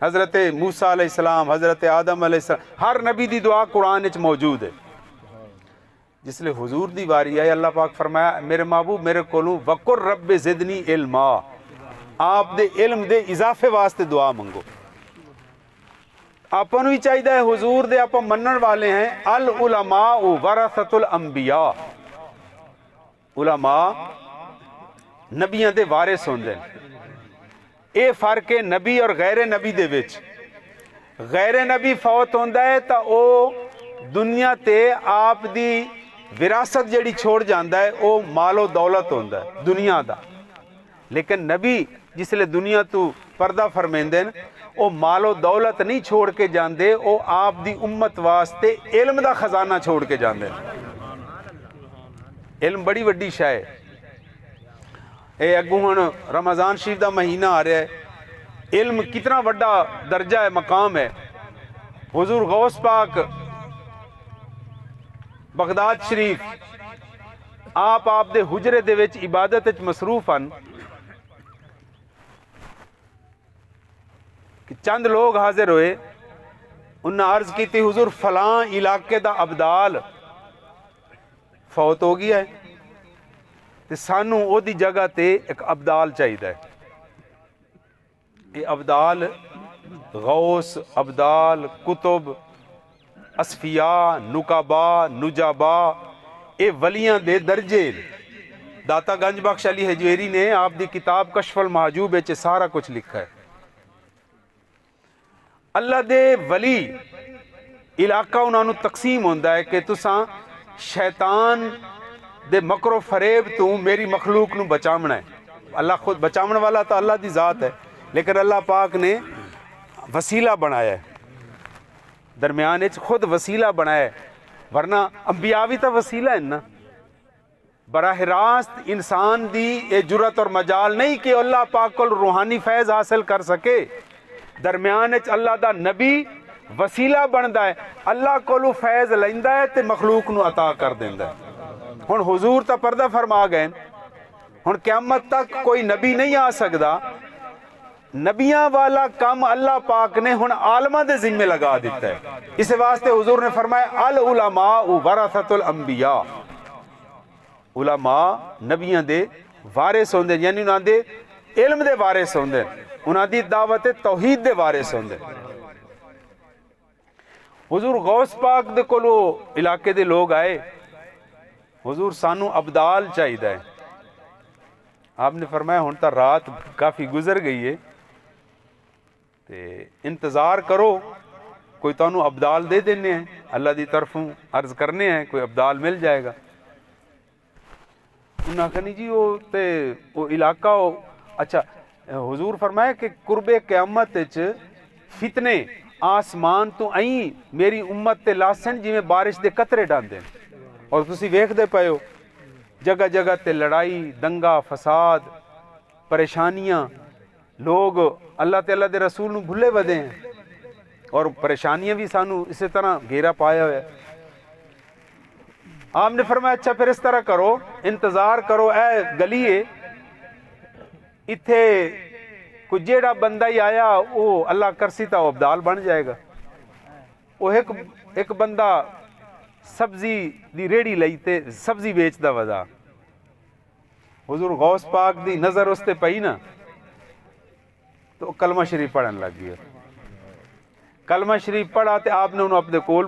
حضرت موسیٰ علیہ السلام, حضرت آدم علیہ السلام, ہر نبی دی دعا قرآن وچ موجود ہے. جس لئے حضور دی باری آئی اللہ پاک فرمایا میرے محبوب میرے کولوں وقر رب زدنی علما, آپ دے علم دے اضافے واسطے دعا منگو. آپ بھی چاہیے ہے حضور دے آپ منن والے ہیں العلماء ورثۃ الانبیاء, علماء نبیاں دے وارث ہوندے. ਇਹ ਫਰਕ ਹੈ ਨਬੀ ਔਰ ਗੈਰ ਨਬੀ ਦੇ ਵਿੱਚ। ਗੈਰ ਨਬੀ ਫੌਤ ਹੁੰਦਾ ਹੈ ਤਾਂ ਉਹ ਦੁਨੀਆ ਤੇ ਆਪ ਦੀ ਵਿਰਾਸਤ ਜਿਹੜੀ ਛੋੜ ਜਾਂਦਾ ਹੈ ਉਹ ਮਾਲੋ ਦੌਲਤ ਹੁੰਦਾ ਹੈ ਦੁਨੀਆ ਦਾ। ਲੇਕਿਨ ਨਬੀ ਜਿਸਲੇ ਦੁਨੀਆ ਤੋਂ ਪਰਦਾ ਫਰਮਾਉਂਦੇ ਨੇ ਉਹ ਮਾਲੋ ਦੌਲਤ ਨਹੀਂ ਛੋੜ ਕੇ ਜਾਂਦੇ, ਉਹ ਆਪ ਦੀ ਉਮਤ ਵਾਸਤੇ ਇਲਮ ਦਾ ਖਜ਼ਾਨਾ ਛੋੜ ਕੇ ਜਾਂਦੇ ਨੇ। ਇਲਮ ਬੜੀ ਵੱਡੀ ਸ਼ੈ ਹੈ। ਇਹ ਅੱਗੋਂ ਹੁਣ ਰਮਜ਼ਾਨ ਸ਼ਰੀਫ ਦਾ ਮਹੀਨਾ ਆ ਰਿਹਾ ਹੈ, علم کتنا بڑا درجہ ہے، مقام ہے۔ حضور غوث پاک بغداد شریف آپ دے حجرے دے وچ عبادت وچ مصروف ہیں کہ چند لوگ حاضر ہوئے، انہاں عرض کی تھی حضور فلاں علاقے دا ابدال فوت ہو گیا ہے تے سانو او دی جگہ تے ایک ابدال چاہیے۔ یہ ابدال غوث، ابدال، کتب، اصفیاء، نقبا، نجابا، اے ولیاں دے درجے۔ داتا گنج بخش علی حجویری نے آپ دی کتاب کشف المحجوب وچ سارا کچھ لکھا ہے۔ اللہ دے ولی علاقہ انہاں نوں تقسیم ہوندا ہے کہ تساں شیطان دے مکر و فریب تو میری مخلوق نو بچاونا ہے۔ اللہ خود بچاون والا تو اللہ دی ذات ہے، لیکن اللہ پاک نے وسیلہ بنایا ہے، درمیان وچ خود وسیلہ بنایا ہے، ورنہ انبیاء بھی تو وسیلہ ہے نا۔ براہ راست انسان دی یہ جرت اور مجال نہیں کہ اللہ پاک کو روحانی فیض حاصل کر سکے، درمیان وچ اللہ دا نبی وسیلہ بندا ہے، اللہ کو فیض لیندا ہے تے مخلوق نو عطا کر دیندا ہے۔ ہن حضور تا پردہ فرما گئے، ہن قیامت تک کوئی نبی نہیں آ سکدا، نبیاں والا کام اللہ پاک نے ہن عالمہ دے ذمہ لگا دیتا ہے۔ اس واسطے حضور نے فرمایا العلماء ورثۃ الانبیاء، علماء نبیاں دے وارث ہوندے، یعنی انہاں دے علم دے وارث ہوندے، انہاں دی دعوت توحید دے وارث ہوندے۔ حضور غوث پاک دے کولو علاقے دے لوگ آئے، حضور سانو ابدال چاہیے۔ آپ نے فرمایا ہن تا رات کافی گزر گئی ہے تے انتظار کرو، کوئی تانوں ابدال دے دینے ہیں، اللہ دی طرفوں عرض کرنے ہیں، کوئی ابدال مل جائے گا۔ انہاں کہا نہیں جی وہ علاقہ اچھا۔ حضور فرمایا کہ قرب قیامت وچ فتنے آسمان تو آئیں میری امت تے لاسن جی میں بارش دے قطرے ڈاندے، اور تسی ویکھ دے پئے ہو جگہ جگہ تے لڑائی، دنگا، فساد، پریشانیاں، لوگ اللہ تے اللہ دے رسول نو بھلے ودے ہیں، اور پریشانیاں بھی سانو اسی طرح گھیرا پایا ہوا ہے۔ آپ نے فرمایا اچھا پھر اس طرح کرو، انتظار کرو اے گلیے، اتھے کوئی جیڑا بندہ ہی آیا وہ اللہ کرسی تا وہ ابدال بن جائے گا۔ وہ ایک بندہ سبزی دی ریڑی لئی تے سبزی بیچدا ودا، حضور غوث پاک دی نظر اس تے پئی نا تو کلمہ شریف پڑھن لگ گیا۔ کلمہ شریف پڑھا تے آپ نے انہوں اپنے کول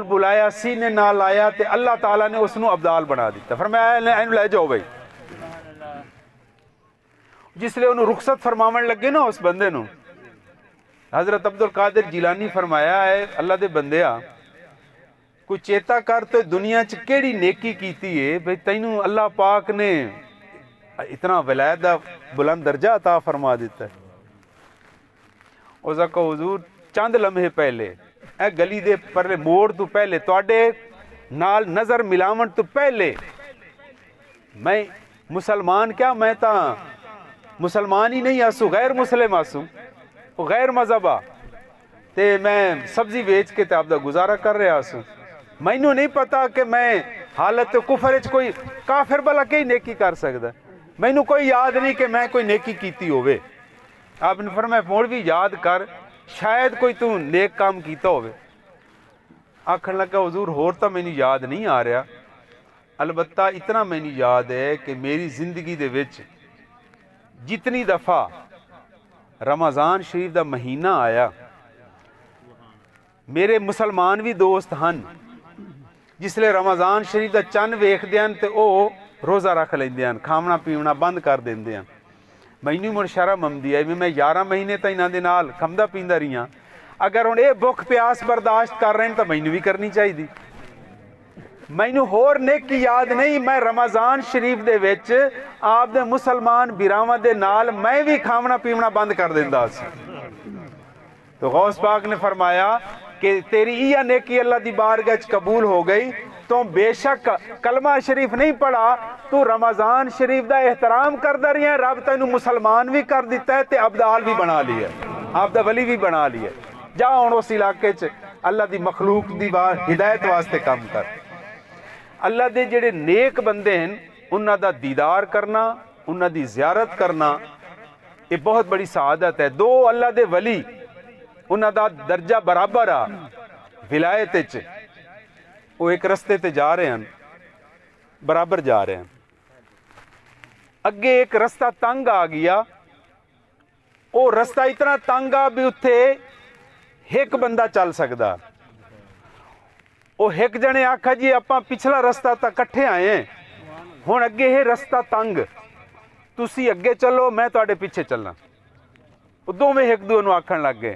بلایا، سینے نال آیا تے اللہ تعالیٰ نے اس نو ابدال بنا دیتا۔ فرمایا اینو لے جاؤ بھائی۔ جس لئے انہوں رخصت فرماون لگے نا اس بندے نو، حضرت عبدالقادر جیلانی فرمایا ہے اللہ دے بندیا کوئی چیتا کر تو دنیا چ کیڑی نیکی کیتی ہے بھئی تینوں اللہ پاک نے اتنا ولایت دا بلند درجہ عطا فرما دیتا ہے۔ اس کا حضور چند لمحے پہلے اے گلی دے پرلے موڑ تو پہلے تواڈے نال نظر ملاون تو پہلے میں مسلمان کیا، میں تا مسلمان ہی نہیں آسوں، غیر مسلم آسوں، غیر مذہبہ تے میں سبزی بیچ کے تے آپ دا گزارا کر رہا آسوں۔ مینوں نہیں پتا کہ میں حالت کفر وچ کوئی کافر بلا کئی نیکی کر سکدا، مینوں کوئی یاد نہیں کہ میں کوئی نیکی کیتی ہوئے۔ آپ نے فرمایا مولوی یاد کر، شاید کوئی تو نیک کام کیتا ہوئے۔ آکھن لگا حضور ہور تا مینوں یاد نہیں آ رہا، البتہ اتنا مینوں یاد ہے کہ میری زندگی دے وچ جتنی دفعہ رمضان شریف دا مہینہ آیا، میرے مسلمان بھی دوست ہن جس لئے رمضان شریف دا چن ویکھ دیاں تے او روزہ رکھ لیندے ہیں، کھاونا پیونا بند کر دیندے ہیں۔ ਮੈਨੂੰ ਮੁੜ ਸ਼ਰਮ ਆਉਂਦੀ ਹੈ ਵੀ ਮੈਂ 11 ਮਹੀਨੇ ਤਾਂ ਇਹਨਾਂ ਦੇ ਨਾਲ ਖੰਮਦਾ ਪੀਂਦਾ ਰਹੀਆਂ, ਅਗਰ ਹੁਣ ਇਹ ਭੁੱਖ ਪਿਆਸ ਬਰਦਾਸ਼ਤ ਕਰ ਰਹੇ ਨੇ ਤਾਂ ਮੈਨੂੰ ਵੀ ਕਰਨੀ ਚਾਹੀਦੀ। ਮੈਨੂੰ ਹੋਰ ਨੇਕੀ ਯਾਦ ਨਹੀਂ, ਮੈਂ ਰਮਜ਼ਾਨ ਸ਼ਰੀਫ ਦੇ ਵਿੱਚ ਆਪ ਦੇ ਮੁਸਲਮਾਨ ਵੀਰਾਵਾਂ ਦੇ ਨਾਲ ਮੈਂ ਵੀ ਖਾਵਣਾ ਪੀਵਣਾ ਬੰਦ ਕਰ ਦਿੰਦਾ ਸੀ। تو غوث پاک نے فرمایا کہ تیری یہ نیکی اللہ دی بارگاہ قبول ہو گئی، تو بے شک کلمہ شریف نہیں پڑھا، تو رمضان شریف دا احترام کردا رہی ہے، رب تینوں مسلمان بھی کر دیتا ہے تے عبدال بھی بنا لیا، آپ دا ولی بھی بنا لیا۔ جا ہن اس علاقے چ اللہ دی مخلوق دی ہدایت واسطے کام کر۔ اللہ دے جڑے نیک بندے ہیں انہاں دا دیدار کرنا، انہاں دی زیارت کرنا، یہ بہت بڑی سعادت ہے۔ دو اللہ دے ولی انہاں دا درجہ برابر آ ولایت وچ، وہ ایک رستے تے جا رہے ہیں، برابر جا رہے ہیں، اگے ایک رستہ تنگ آ گیا، وہ رستہ اتنا تنگ آ بھی اتھے ایک بندہ چل سکدا، وہ ایک جنے آکھا جی اپاں پچھلا رستہ تا کٹھے آئے ہیں، ہن اگے ہے رستہ تنگ، تسی اگے چلو میں تواڈے پیچھے چلنا۔ وہ دوویں ایک دوے نو آکھن لگ گئے،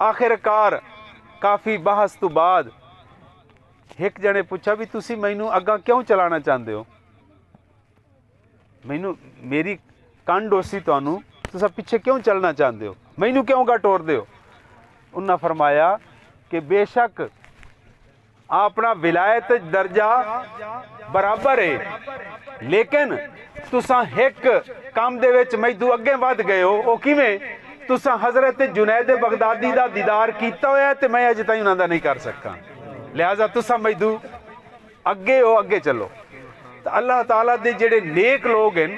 آخر کار کافی بحث تو بعد ایک جنے پوچھا بھی تسی مینوں اگاں کیوں چلانا چاہندے ہو؟ مینوں میری کنڈ ہوسی تانوں، تساں پیچھے کیوں چلنا چاہندے ہو؟ مینوں کیوں گا ٹور دے ہو؟ انہاں فرمایا کہ بے شک اپنا ولایت درجہ برابر ہے، لیکن تساں ایک کام دے وچ میدو اگے ود گئے ہو، او کیویں؟ تساں حضرت جنید بغدادی دا دیدار کیتا ہویا تے میں اج تائیں انہاں دا نہیں کر سکا، لہذا تساں میدو اگے ہو، اگے چلو۔ تو اللہ تعالیٰ دے جڑے نیک لوگ ہیں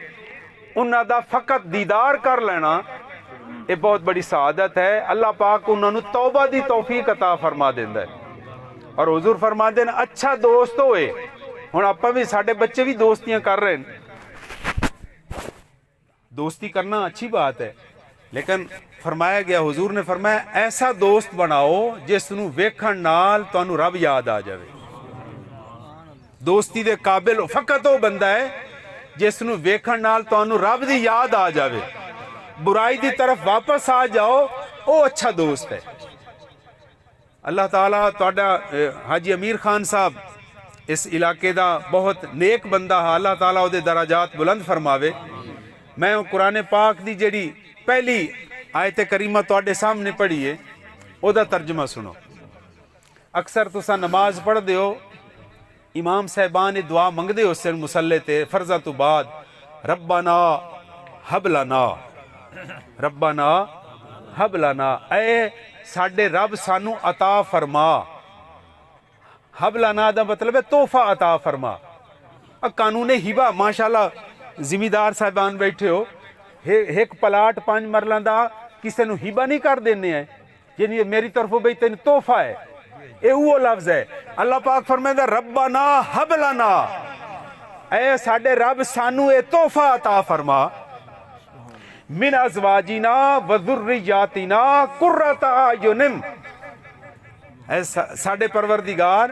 انہاں دا فقط دیدار کر لینا یہ بہت بڑی سعادت ہے۔ اللہ پاک انہاں نو توبہ دی توفیق عطا فرما دیندا ہے، اور حضور فرما دین اچھا دوست ہوئے۔ ہن آپاں بھی ساڈے بچے بھی دوستیاں کر رہے ہیں، دوستی کرنا اچھی بات ہے، لیکن فرمایا گیا، حضور نے فرمایا ایسا دوست بناؤ جس نو ویکھن نال تانوں رب یاد آ جاوے۔ دوستی دے قابل فقط وہ بندہ ہے جس نو ویکھن نال تانوں رب دی یاد آ جاوے، برائی دی طرف واپس آ جاؤ، وہ اچھا دوست ہے۔ اللہ تعالیٰ تہاڈا حاجی امیر خان صاحب اس علاقے دا بہت نیک بندہ ہے، اللہ تعالیٰ دے درجات بلند فرماوے۔ میں قرآن پاک دی جڑی پہلی آیت کریمہ تواڈے سامنے پڑھی ہے او دا ترجمہ سنو۔ اکثر تساں نماز پڑھ دیو، امام صاحبان دعا منگ دے اس مسلے تے فرضاں تو بعد، ربنا ہب لنا، ربنا ہب لنا، اے ساڈے رب سانو عطا فرما۔ ہب لنا دا مطلب ہے تحفہ عطا فرما۔ قانون ہبہ، ماشاءاللہ زمیندار صاحبان بیٹھے ہو، ایک پلاٹ 5 مرلہ دا کسے نو ہبہ نہیں کر دینے ہیں، یعنی میری طرف بھئی تین تحفہ ہے، اے وہ لفظ ہے۔ اللہ پاک فرمائے ربنا ہب لنا، اے ساڈے رب سانو اے تحفہ عطا فرما، من ازواجنا و ذریاتنا قرۃ اعین، اے ساڈے پروردگار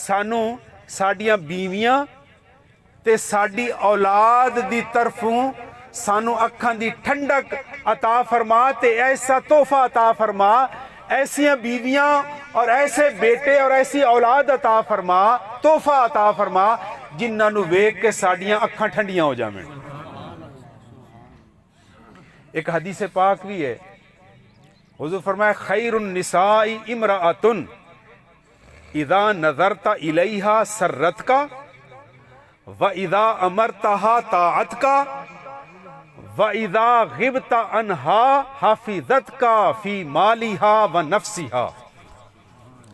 سانو ساڈیاں بیویاں تے ساڈی اولاد دی طرفوں سانو اکھاں دی ٹھنڈک عطا فرما، تے ایسا تحفہ عطا فرما، ایسیاں بیویاں اور ایسے بیٹے اور ایسی اولاد عطا فرما، تحفہ عطا فرما جنہاں نو ویکھ کے ساڈیاں اکھاں ٹھنڈیاں ہو جاویں۔ ایک حدیث پاک بھی ہے، حضور فرمایا خیر النساء امرأۃ اذا نظرت الیہا سرتک وَإِذَا أَمَرْتَهَا طَاعَتْكَ وَإِذَا غِبْتَ عَنْهَا حَفِظَتْكَ فِي مَالِهَا وَنَفْسِهَا۔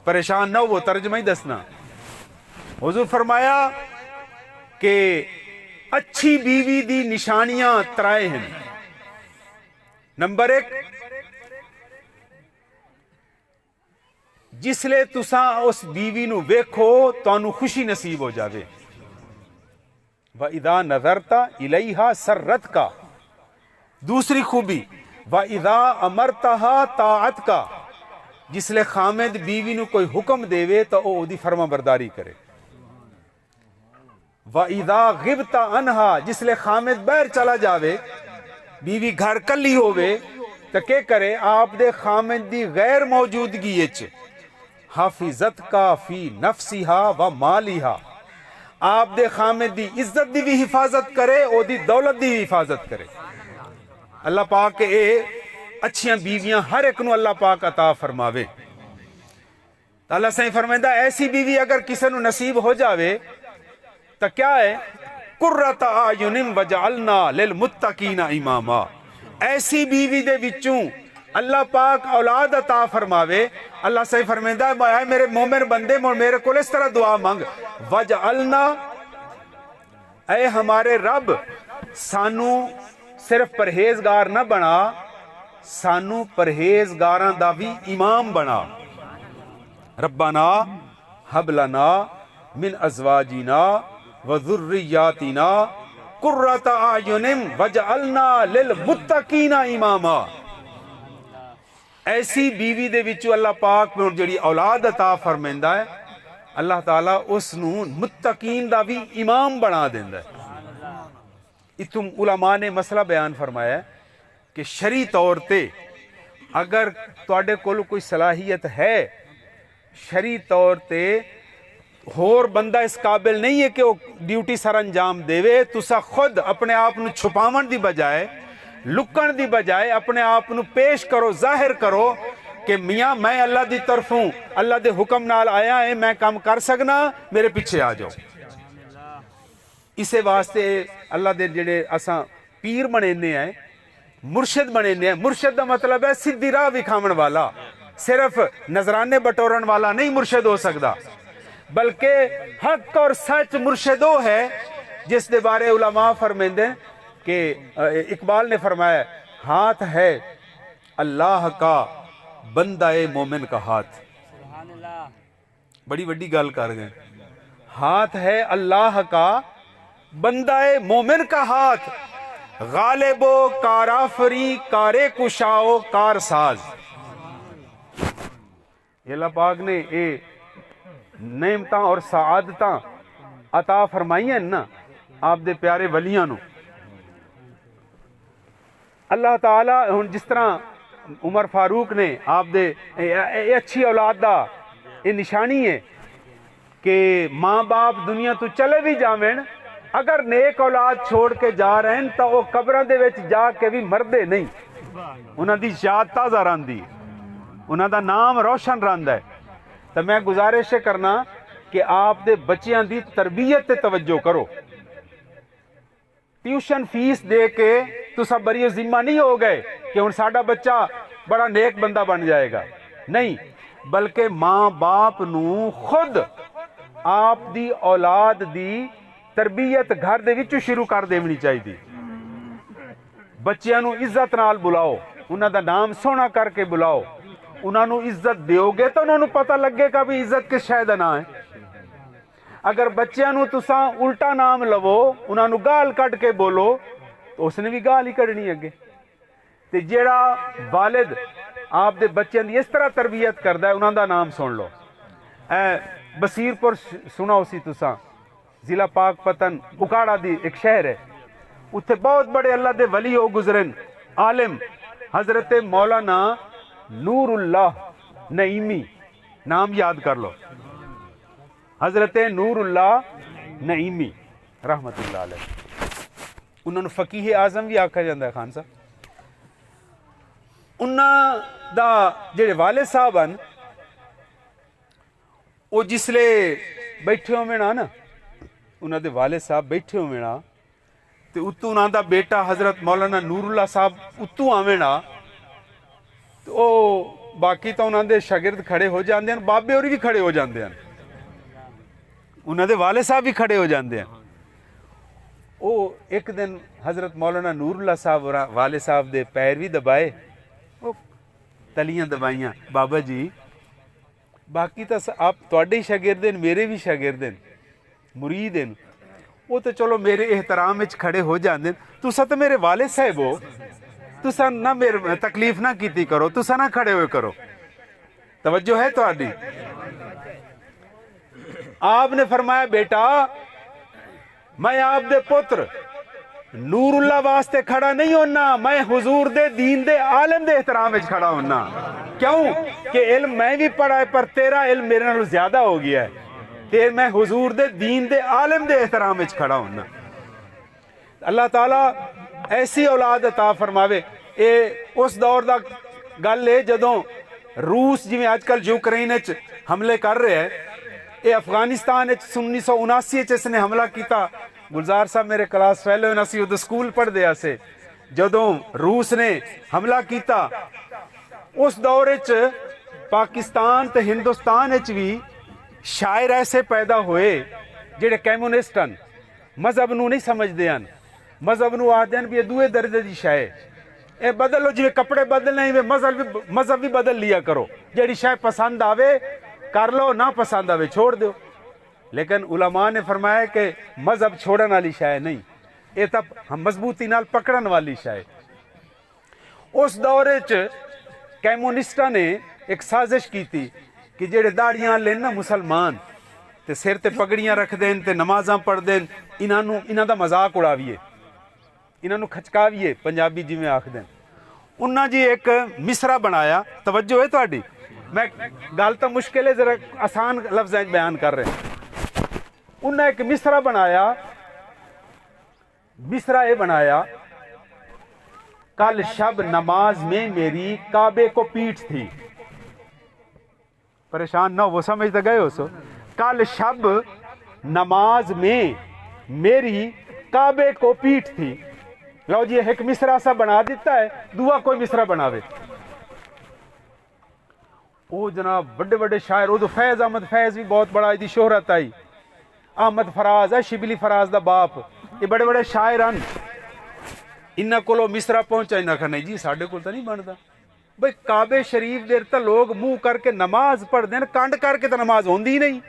پریشان نہ ہو، وہ ترجمہ ہی دسنا۔ حضور فرمایا کہ اچھی بیوی دی نشانیاں ترائے ہیں۔ نمبر 1، جس لے تساں اس بیوی نو ویکھو تانوں خوشی نصیب ہو جاوے۔ وَإِذَا نَظَرْتَ إِلَيْهَا سَرَّتْكَ، دوسری خوبی وَإِذَا أَمَرْتَهَا طَاعَتْكَ، جس لے خامد بیوی نو کوئی حکم دے وے تو او دی فرما برداری کرے۔ وَإِذَا غِبْتَ عَنْهَا جس لے خامد بہر چلا جاوے بیوی گھر کلی ہووے تو کہ کرے آپ دے خامد دی غیر موجودگی اچ حافظت کا فی نفسیہا و مالیہا آپ دے خامد دی عزت دی بھی حفاظت کرے او دی دولت دی بھی حفاظت کرے. اللہ پاک اے اچھیاں بیویاں ہر ایک نو اللہ پاک عطا فرماوے. اللہ سے فرمائندہ ایسی بیوی اگر کسی نو نصیب ہو جاوے تو کیا ہے قرۃ اعین وجعلنا للمتقین اماما. ایسی بیوی دے وچوں اللہ پاک اولاد عطا فرماوے. اللہ سے فرمائندہ اے میرے مومن بندے میرے کو اس طرح دعا مانگ وجعلنا اے ہمارے رب سانو صرف پرہیزگار نہ بنا سانو پرہیزگاراں دا بھی امام بنا. ربنا ہب لنا من ازواجنا وذریاتنا قرۃ اعین وجعلنا للمتقین اماما. ایسی بیوی دے وچوں اللہ پاک میں جڑی اولاد عطا فرمیندا ہے اللہ تعالیٰ اس نو متقین دا بھی امام بنا دیندا ہے. اتم علماء نے مسئلہ بیان فرمایا ہے کہ شرعی طور تے اگر تواڈے کول کوئی صلاحیت ہے شرعی طور تے ہور بندہ اس قابل نہیں ہے کہ وہ ڈیوٹی سر انجام دے تسا خود اپنے آپ نو چھپاون دی بجائے لکن دی بجائے اپنے آپ نو پیش کرو ظاہر کرو کہ میاں میں اللہ دی طرفوں اللہ دے حکم نال آیا ہے میں کام کر سکنا میرے پیچھے آ جاؤ. اسے واسطے اللہ دے جڑے اساں پیر بنینے ہیں مرشد بنینے ہیں. مرشد دا مطلب ہے سیدھی راہ وکھاون والا صرف نذرانے بٹورن والا نہیں مرشد ہو سکتا بلکہ حق اور سچ مرشد وہ ہے جس دے بارے علماء فرمیندے کہ اقبال نے فرمایا ہاتھ ہے اللہ کا بندہ مومن کا ہاتھ. بڑی بڑی گل کر گئے. ہاتھ ہے اللہ کا بندہ مومن کا ہاتھ غالب و کارآفری کارے کشاؤ کار ساز. اللہ پاک نے اے نعمتاں اور سعادتاں عطا فرمائی ہیں نا آپ دے پیارے ولیاں نو. اللہ تعالیٰ ہن جس طرح عمر فاروق نے آپ دے اے اچھی اولاد دا یہ نشانی ہے کہ ماں باپ دنیا تو چلے بھی جاویں اگر نیک اولاد چھوڑ کے جا رہے ہیں تو وہ قبراں دے وچ جا کے بھی مردے نہیں. انہاں دی یاد تازہ رہندی انہاں دا نام روشن رہندا ہے. تو میں گزارش کرنا کہ آپ دے بچیاں دی تربیت تے توجہ کرو. ٹیوشن فیس دے کے تو سب بری ذمہ نہیں ہو گئے کہ ہن ساڈا بچہ بڑا نیک بندہ بن جائے گا نہیں بلکہ ماں باپ نو خود آپ دی اولاد دی تربیت گھر دے وچوں شروع کر دینی چاہیے. بچیاں نو عزت نال بلاؤ انہاں دا نام سونا کر کے بلاؤ. انہاں نو عزت دیو گے تو انہاں نو پتہ لگے گا بھی عزت کس شے دا نام ہے. اگر بچیاں نو تساں الٹا نام لو انہاں نو گال کٹ کے بولو تو اس نے بھی گال ہی کڈنی اگے. تے جیڑا والد آپ دے بچیاں دی اس طرح تربیت کردا ہے انہاں دا نام سن لو. بصیر پور سنا اسی تساں ضلع پاک پتن اکاڑا دی ایک شہر ہے اتھے بہت بڑے اللہ دے ولی ہو گزرن عالم حضرت مولانا نور اللہ نعیمی نام یاد کر لو. حضرت نور اللہ نعیمی رحمت اللہ علیہ انہوں نے فقیہ اعظم بھی آکھا جاندہ ہے خان صاحب. انہاں دا جڑے والد صاحب ہیں وہ جسلے بیٹھے ہوئے نا انہاں دے والد صاحب بیٹھے ہوئے نا تے اتو انہاں دا بیٹا حضرت مولانا نور اللہ صاحب اتو آویں نا تو باقی تو انہاں دے شاگرد کھڑے ہو جاندے ہیں بابے ہوری بھی کھڑے ہو جاندے ہیں انہاں دے والد صاحب بھی کھڑے ہو جاندے ہیں. او ایک دن حضرت مولانا نور اللہ صاحب والد صاحب دے پیر بھی دبائے او تلیاں دبائیاں بابا جی باقی تو آپ تواڈے شاگرد ہیں میرے بھی شاگرد ہیں مرید ہیں وہ تو چلو میرے احترام وچ کھڑے ہو جاندے تساں تو میرے والد صاحب ہو تساں نہ میرے تکلیف نہ کیتی کرو تساں نہ کھڑے ہوئے کرو. توجہ ہے تواڈی. آپ نے فرمایا بیٹا میں آپ دے پتر نور اللہ واسطے کھڑا نہیں ہونا، میں حضور دے دین دے عالم دے احترام وچ کھڑا ہونا۔ کیوں کہ علم میں بھی پڑھا ہے پر تیرا علم میرے نالوں زیادہ ہو گیا ہے، تے میں حضور دے دین دے عالم دے احترام وچ کھڑا ہونا۔ اللہ تعالیٰ ایسی اولاد عطا فرماوے۔ اے اس دور دا گل ہے جدوں روس جی میں آج کل یوکرین وچ حملے کر رہے ہیں، اے افغانستان 1979 اس نے حملہ کیتا۔ گلزار صاحب میرے کلاس فیلو ہیں، اسی ادھر سکول پڑھ دیا سے جدوں روس نے حملہ کیتا اس دور وچ پاکستان تے ہندوستان وچ بھی شاعر ایسے پیدا ہوئے جڑے کمیونسٹن مذہب نو نہیں سمجھدے ہیں، مذہب نو آدھے ہیں بھی یہ دوے درجے دی شے اے بدل لو، جی کپڑے بدلنے ہی مذہب بھی بدل لیا کرو، جڑی شے پسند آوے کر لو، نہ پسند آوے چھوڑ دو۔ لیکن علماء نے فرمایا کہ مذہب چھوڑن والی شے نہیں، یہ تب ہم مضبوطی نال پکڑن والی شے۔ اس دور وچ کمیونسٹاں نے ایک سازش کی تھی کہ جڑے داڑیاں لین نا مسلمان تے سر تے پگڑیاں رکھ دین تے نمازاں پڑھ دین، انہاں دا مذاق اڑاویے، انہاں نو کھچکاویے، پنجابی جی میں آکھ دین۔ انہاں جی ایک مصرع بنایا، توجہ ہے تہاڈی، میں گل تو مشکل ہے، ذرا آسان لفظاں وچ بیان کر رہے ہیں۔ انہاں ایک مصرع بنایا، مصرع یہ بنایا، کل شب نماز میں میری کعبے کو پیٹھ تھی۔ پریشان نہ ہو، وہ سمجھتے گئے ہو سو، کل شب نماز میں میری کعبے کو پیٹھ تھی۔ لو جی ایک مصرع سا بنا دیتا ہے، دعا کوئی مصرع بناوے۔ وہ جناب بڑے بڑے شاعر، وہ تو فیض احمد فیض بھی بہت بڑا دی شہرت آئی، احمد فراز ہے شبلی فراز دا باپ، یہ بڑے بڑے شاعر ہیں، انہاں کولو مصرع پہنچا، انہاں کہا نہیں جی ساڈے کول تو نہیں بنتا۔ بھئی کعبے شریف دیر تا لوگ منہ کر کے نماز پڑھ دین، کنڈ کر کے تو نماز ہوندی ہی نہیں۔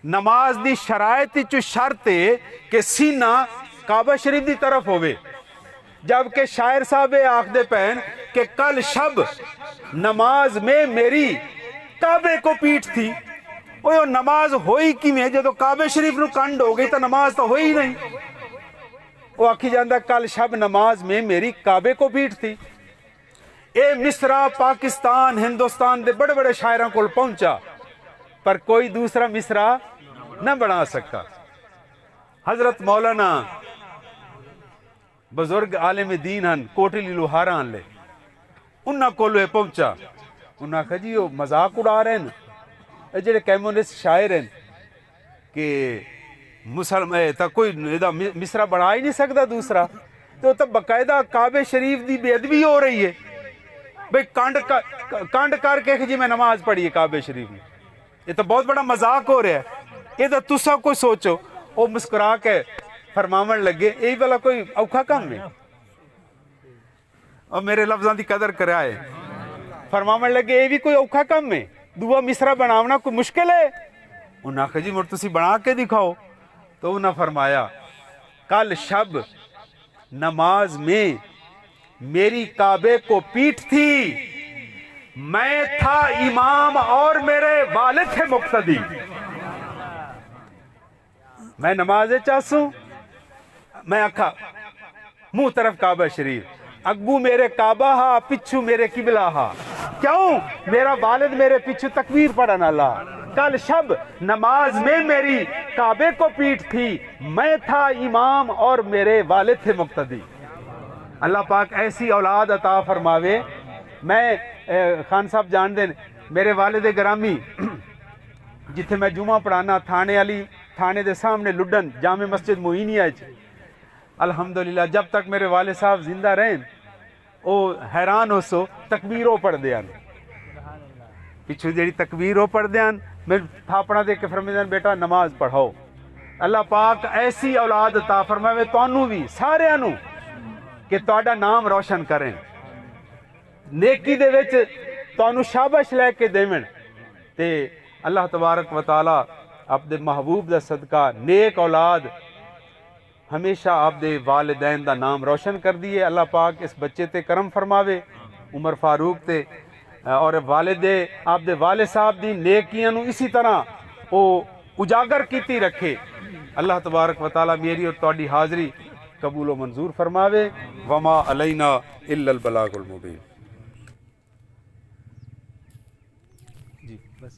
نماز دی شرائط چو شرط ہے کہ سینہ کعبہ شریف دی طرف ہوئے، جبکہ شاعر صاحب آخدے پہن کہ کل شب نماز میں میری کعبے کو پیٹھ تھی۔ وہ نماز ہوئی کی میں جدو کعبہ شریف نو کنڈ ہو گئی تو نماز تو ہوئی نہیں۔ وہ آکھی جاندہ کل شب نماز میں میری کعبے کو پیٹھ تھی۔ اے مصرع پاکستان ہندوستان دے بڑے بڑے شاعروں کو پہنچا، پر کوئی دوسرا مصرع نہ بنا سکا۔ حضرت مولانا بزرگ عالم دین ہن کوٹلی لوہارا ہن لے، انہاں کو لے پہنچا، انہاں کہا جی وہ مذاق اڑا رہے ہیں، اے جڑے کمیونسٹ شاعر ہیں کہ مسلمان تا کوئی مصرع بنا ہی نہیں سکتا دوسرا، تو تب باقاعدہ کعبہ شریف دی بے ادبی ہو رہی ہے۔ بھئی کانڈ کر کے جی میں نماز پڑھی ہے کعبہ شریف میں، یہ تو بہت بڑا مذاق ہو رہا ہے۔ یہ تو تسا کوئی سوچو۔ وہ مسکرا کے فرماون لگے یہی والا کوئی اوکھا کام ہے، اور میرے لفظاں دی قدر کرائے، فرماون لگے یہ بھی کوئی اوکھا کام ہے، دعا مصرع بناونا کوئی مشکل ہے؟ انہاں کہا جی مر تسی بنا کے دکھاؤ۔ تو انہاں فرمایا کل شب نماز میں میری کعبے کو پیٹھ تھی، میں تھا امام اور میرے والد تھے مقتدی۔ میں نماز چاسوں، میں آکھا منہ طرف کعبہ شریف، اگو میرے کعبہ ہا پچھو میرے قبلہ ہا، کیوں میرا والد میرے پیچھے تکبیر پڑھن اللہ۔ کل شب نماز میں میری کعبے کو پیٹھ تھی، میں تھا امام اور میرے والد تھے مقتدی۔ اللہ پاک ایسی اولاد عطا فرماوے۔ میں خان صاحب جان دیں میرے والد گرامی جتھے میں جمعہ پڑھانا تھانے دے سامنے لڈن جامع مسجد موئینیا، الحمدللہ جب تک میرے والد صاحب زندہ رہیں او حیران ہو سو تکبیروں پڑھ دیاں، پچھو جیڑی تکبیروں پڑھ دیاں، میں تھاپڑا دے کے فرمیدان بیٹا نماز پڑھاؤ۔ اللہ پاک ایسی اولاد عطا فرماوے تانوں بھی سارے انو کہ تہاڈا نام روشن کریں، نیکی دے وچ تانوں شابش لے کے دیون، تے اللہ تبارک و تعالی اپنے محبوب دا صدقہ نیک اولاد ہمیشہ آپ دے والدین دا نام روشن کر دیے۔ اللہ پاک اس بچے تے کرم فرماوے، عمر فاروق تے اور والد آپ دے والد صاحب دی نیکیاں نو اسی طرح او اجاگر کیتی رکھے، اللہ تبارک و تعالیٰ میری اور تہاڈی حاضری قبول و منظور فرماوے. وما علینا الا البلاغ المبین. جی بس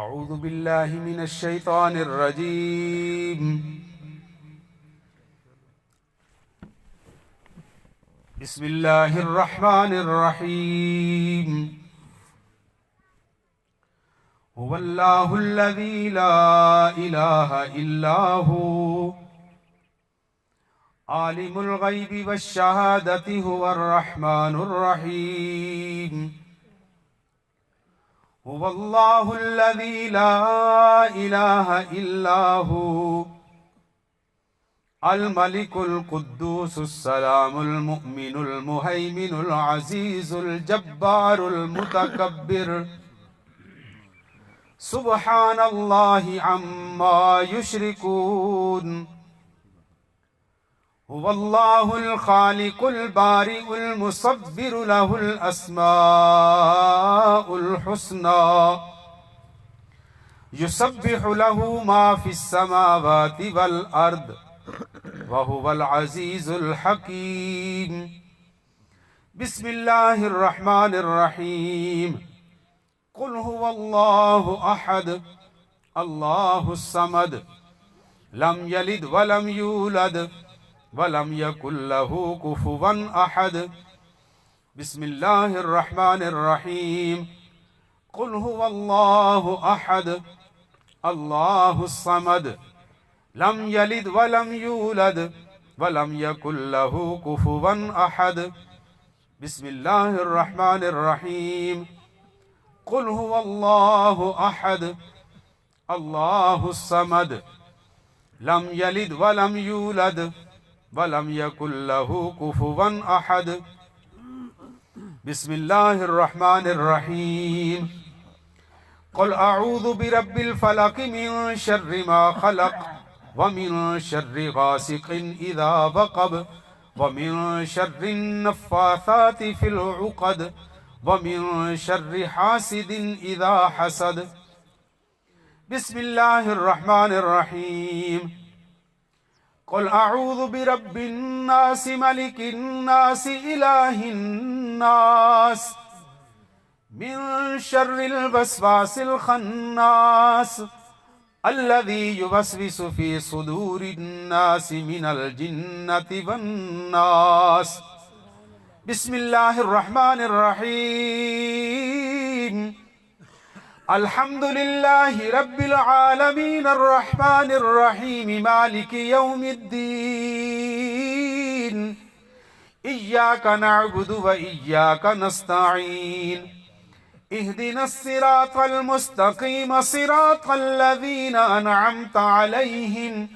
اعوذ باللہ من الشیطان الرجیم. بسم اللہ الرحمن الرحیم. هو اللہ الذی لا الہ الا هو عالم الغیب والشہادۃ هو الرحمن الرحیم. هو اللہ الذی لا الہ الا هو الملك القدوس السلام المؤمن المهيمن العزيز الجبار المتكبر سبحان الله عما يشركون. هو الله الخالق البارئ المصور له الأسماء الحسنى يسبح له ما في السماوات والأرض وهو العزيز الحكيم. بسم الله الرحمن الرحيم. قل هو الله أحد الله الصمد لم يلد ولم يولد ولم يكن له كفوا أحد. بسم الله الرحمن الرحيم. قل هو الله أحد الله الصمد لم يلد ولم يولد ولم يكن له كفوا أحد. بسم الله الرحمن الرحيم. قل هو الله أحد الله الصمد لم يلد ولم يولد ولم يكن له كفوا أحد. بسم الله الرحمن الرحيم. قل أعوذ برب الفلق من شر ما خلق ومن شر غاسق إذا وقب ومن شر النفاثات في العقد ومن شر حاسد إذا حسد. بسم الله الرحمن الرحيم. قل أعوذ برب الناس ملك الناس إله الناس من شر الوسواس الخناس الذي يوسوس في صدور الناس من الجنة والناس. بسم الله الرحمن الرحيم. الحمد لله رب العالمين الرحمن الرحيم مالك يوم الدين. إياك نعبد وإياك نستعين. اهدنا الصراط المستقيم صراط الذين أنعمت عليهم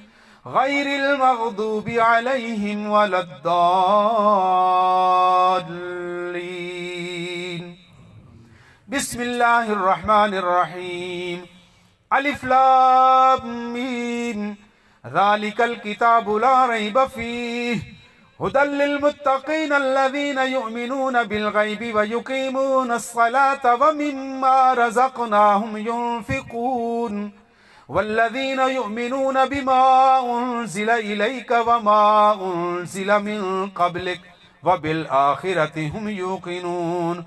غير المغضوب عليهم ولا الضالين. بسم الله الرحمن الرحيم. الف لام ميم. ذلك الكتاب لا ريب فيه هدى للمتقين الذين يؤمنون بالغيب ويقيمون الصلاة ومما رزقناهم ينفقون والذين يؤمنون بما أنزل إليك وما أنزل من قبلك وبالآخرة هم يوقنون.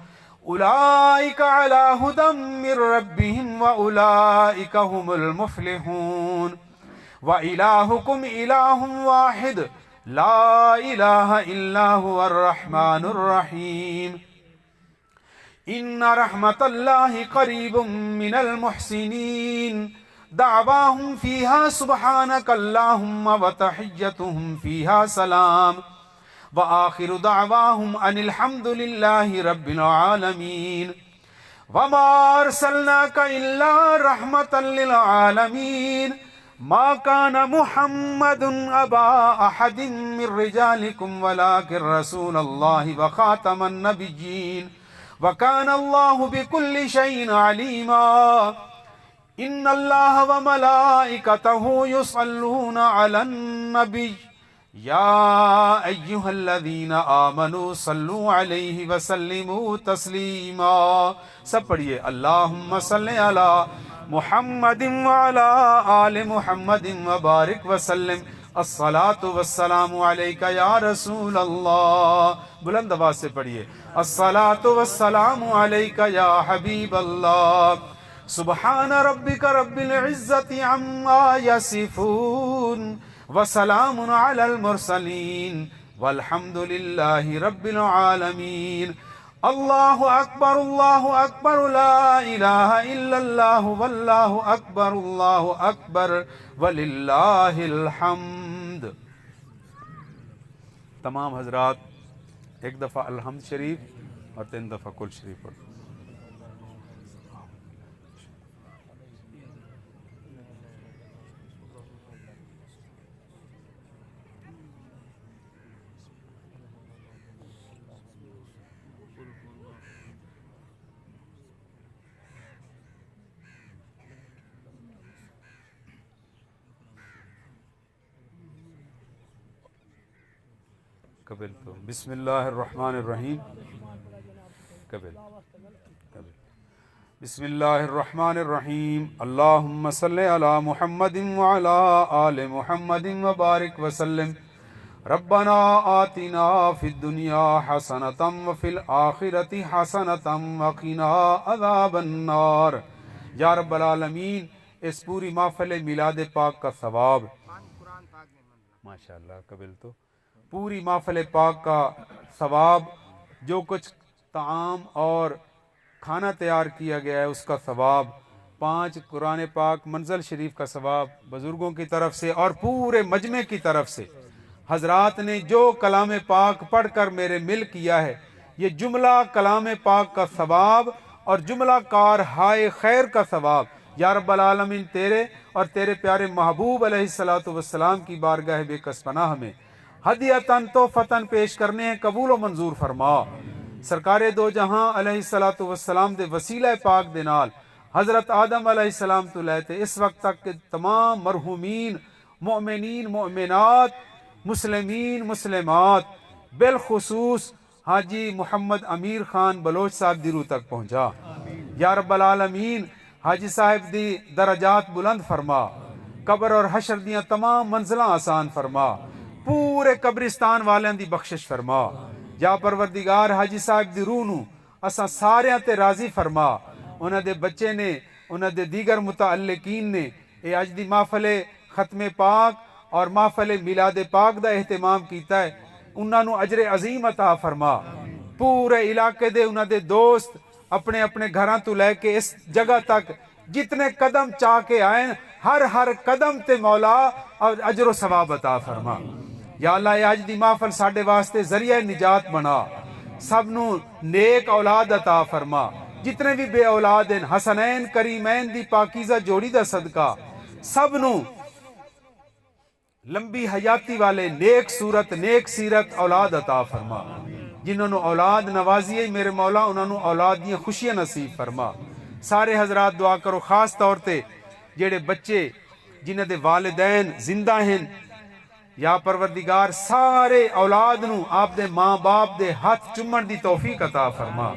أولئك على هدى من ربهم وأولئك هم المفلحون. وإلهكم إله واحد لا إله إلا هو الرحمن الرحيم. إن رحمة الله قريب من المحسنين. دعواهم فيها سبحانك اللهم وتحيتهم فيها سلام وآخر دعواهم أن الحمد لله رب العالمين. وما أرسلناك إلا رحمة للعالمين. ما كان محمد أبا أحد من رجالكم ولكن رسول الله وخاتم النبيين وكان الله بكل شيء عليما. إن الله وملائكته يصلون على النبي یا ایہا الذین آمنوا صلوا علیہ وسلموا تسلیما. سب پڑھیے اللہم صلی علی محمد وعلی آل محمد وبارک وسلم الصلاة والسلام علیک یا رسول اللہ. بلند آواز سے پڑھیے الصلاة والسلام علیک یا حبیب اللہ. سبحان ربک رب العزت عما یصفون وسلام علی المرسلین والحمد للہ رب العالمین. اللہ اکبر لا الہ الا اللہ واللہ اکبر وللہ الحمد. تمام حضرات ایک دفعہ الحمد شریف اور 3 دفعہ کل شریف پڑھو. قبل تو بسم اللہ الرحمن الرحیم. قبل بسم اللہ الرحمن الرحیم. اللہم صلی علی محمد وعلی آل محمد وبارک وسلم. ربنا آتنا فی الدنیا حسنۃ وفی الآخرۃ حسنۃ وقنا عذاب النار. یا رب العالمین اس پوری محفل میلاد پاک کا ثواب ماشاءاللہ قبل تو پوری محفل پاک کا ثواب، جو کچھ طعام اور کھانا تیار کیا گیا ہے اس کا ثواب، 5 قرآن پاک منزل شریف کا ثواب بزرگوں کی طرف سے اور پورے مجمع کی طرف سے حضرات نے جو کلام پاک پڑھ کر میرے مل کیا ہے، یہ جملہ کلام پاک کا ثواب اور جملہ کار ہائے خیر کا ثواب یا رب العالمین تیرے اور تیرے پیارے محبوب علیہ الصلوۃ والسلام کی بارگاہ بے کس پناہ میں ہدیتاً تحفتاً پیش کرنے ہیں، قبول و منظور فرما. سرکار دو جہاں علیہ الصلوۃ والسلام دے وسیلہ پاک دے نال حضرت آدم علیہ السلام تو لیتے اس وقت تک کے تمام مرحومین مؤمنین مؤمنات مسلمین مسلمات بالخصوص حاجی محمد امیر خان بلوچ صاحب دی روح تک پہنچا. یا رب العالمین حاجی صاحب دی درجات بلند فرما، قبر اور حشر دیاں تمام منزلاں آسان فرما، پورے قبرستان والوں دی بخشش فرما. یا پروردگار حاجی صاحب دی روح نو اساں ساریاں تے راضی فرما. انہاں دے بچے نے، انہاں دے دیگر متعلقین نے اے اج دی محفل ختم پاک اور محفل میلاد پاک دا اہتمام کیتا ہے، انہاں نو اجر عظیم عطا فرما. پورے علاقے دے انہاں دے دوست اپنے اپنے گھراں تو لے کے اس جگہ تک جتنے قدم چاہ کے آئیں، ہر قدم تے مولا اور اجر و ثواب عطا فرما. یا اللہ اے اج دی محفل ساڈے واسطے ذریعہ نجات بنا، سب نو نیک اولاد عطا فرما. جتنے بھی بے اولاد ہیں حسنین کریمین دی پاکیزہ جوڑی دا صدقہ سب نو لمبی حیاتی والے نیک صورت نیک سیرت اولاد عطا فرما. جنہوں نے اولاد نوازی ہے میرے مولا انہوں نے اولاد دیاں خوشیاں نصیب فرما. سارے حضرات دعا کرو، خاص طور تے جڑے بچے جنہاں دے والدین زندہ ہیں، یا پروردگار سارے اولاد نو آپ دے ماں باپ دے ہاتھ چمن دی توفیق عطا فرما،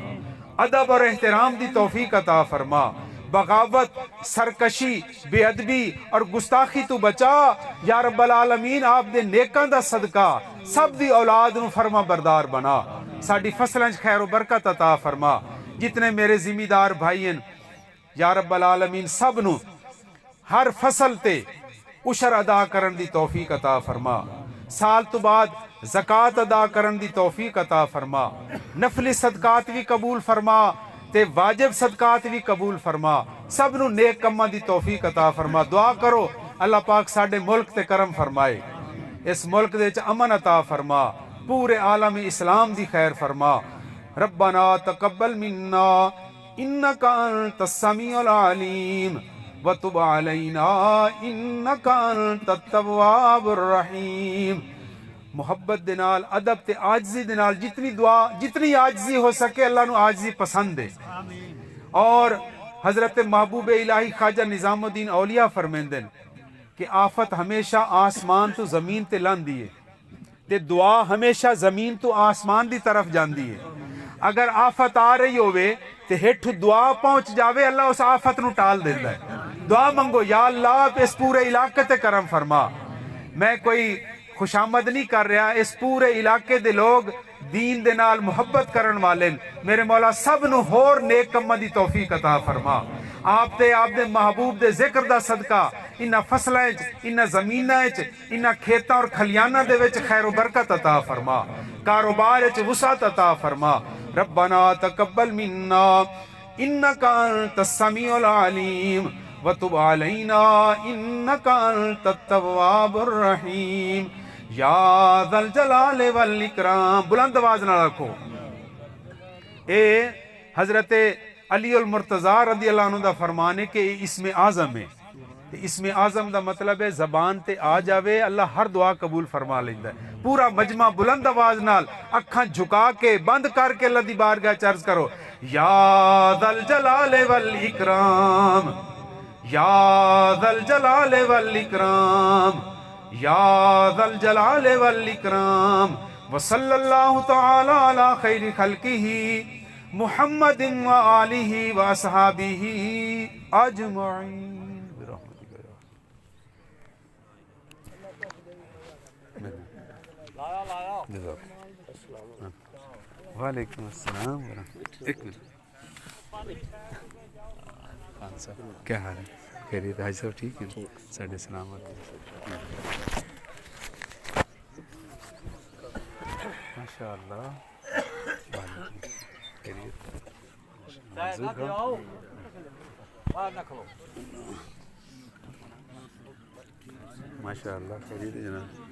ادب اور احترام دی توفیق عطا فرما. بغاوت، سرکشی، بے ادبی اور گستاخی تو بچا یا رب العالمین. آپ دے نیکاں دا صدقہ سب دی اولاد نو فرما بردار بنا، ساڈی فصلاں وچ خیر و برکت عطا فرما. جتنے میرے ذمہ دار بھائی ہیں یا رب العالمین سب نو ہر فصل تے عشر ادا کرن دی توفیق عطا فرما. سال تو بعد زکوٰۃ ادا کرن دی توفیق عطا فرما. نفلی صدقات بھی قبول فرما تے واجب صدقات بھی قبول فرما. سب نو نیک کماں دی توفیق عطا فرما. دعا کرو اللہ پاک ساڈے ملک تے کرم فرمائے، اس ملک دے وچ امن عطا فرما، پورے عالم اسلام دی خیر فرما. ربنا تقبل منا انک انت السمیع العلیم وتب علینا انک انت التواب الرحیم. محبت دے نال ادب تے عاجزی دے نال جتنی دعا جتنی عاجزی ہو سکے اللہ نو عاجزی پسند ہے. اور حضرت محبوب الہی خواجہ نظام الدین اولیاء فرمیندن کہ آفت ہمیشہ آسمان تو زمین تے لاندی ہے، تے دعا ہمیشہ زمین تو آسمان دی طرف جاندی ہے. اگر آفت آ رہی ہوئے تے ہٹھ دعا پہنچ جاوے اللہ اس آفت نو ٹال دیتا ہے. دعا منگو یا اللہ اس پورے علاقے تے کرم فرما. میں کوئی خوشامد نہیں کر رہا, اس پورے علاقے دے لوگ دین دے نال محبت کرن والے, میرے مولا سب نو ہور نیک کماں دی توفیق عطا فرما. آپ تے آپ دے محبوب دے ذکر دا صدقہ انہاں فصلاں وچ, انہاں زمیناں وچ, انہاں کھیتاں اور کھلیاناں دے وچ خیر و برکت عطا فرما. کاروبار وچ وسعت عطا فرما. ربنا تقبل منا انک انت السمیع العلیم وتب علینا انک انت التواب الرحیم یا ذا الجلال والاکرام. بلند آواز نہ رکھو. اے حضرت علی المرتضیٰ رضی اللہ عنہ دا فرمان ہے کہ اسم اعظم ہے. اسم اعظم دا مطلب ہے زبان تے آ جاوے اللہ ہر دعا قبول فرما لیندہ ہے. پورا مجمع بلند آواز نال اکھاں جھکا کے بند کر کے اللہ دی بارگاہ چرز کرو یا ذا الجلال والاکرام یا ذا الجلال والاکرام یا ذا الجلال والاکرام وصلی اللہ تعالی علی خیر خلقہ محمد و آلہ و اصحابہ اجمعین. وعلیکم السلام ورحمۃ. ایک منٹ, کیا حال ہے؟ خیریت؟ حاجی صاحب ٹھیک ہے؟ ساڈے سلامت. ماشاء اللہ. ماشاء اللہ خیریت ہے جناب.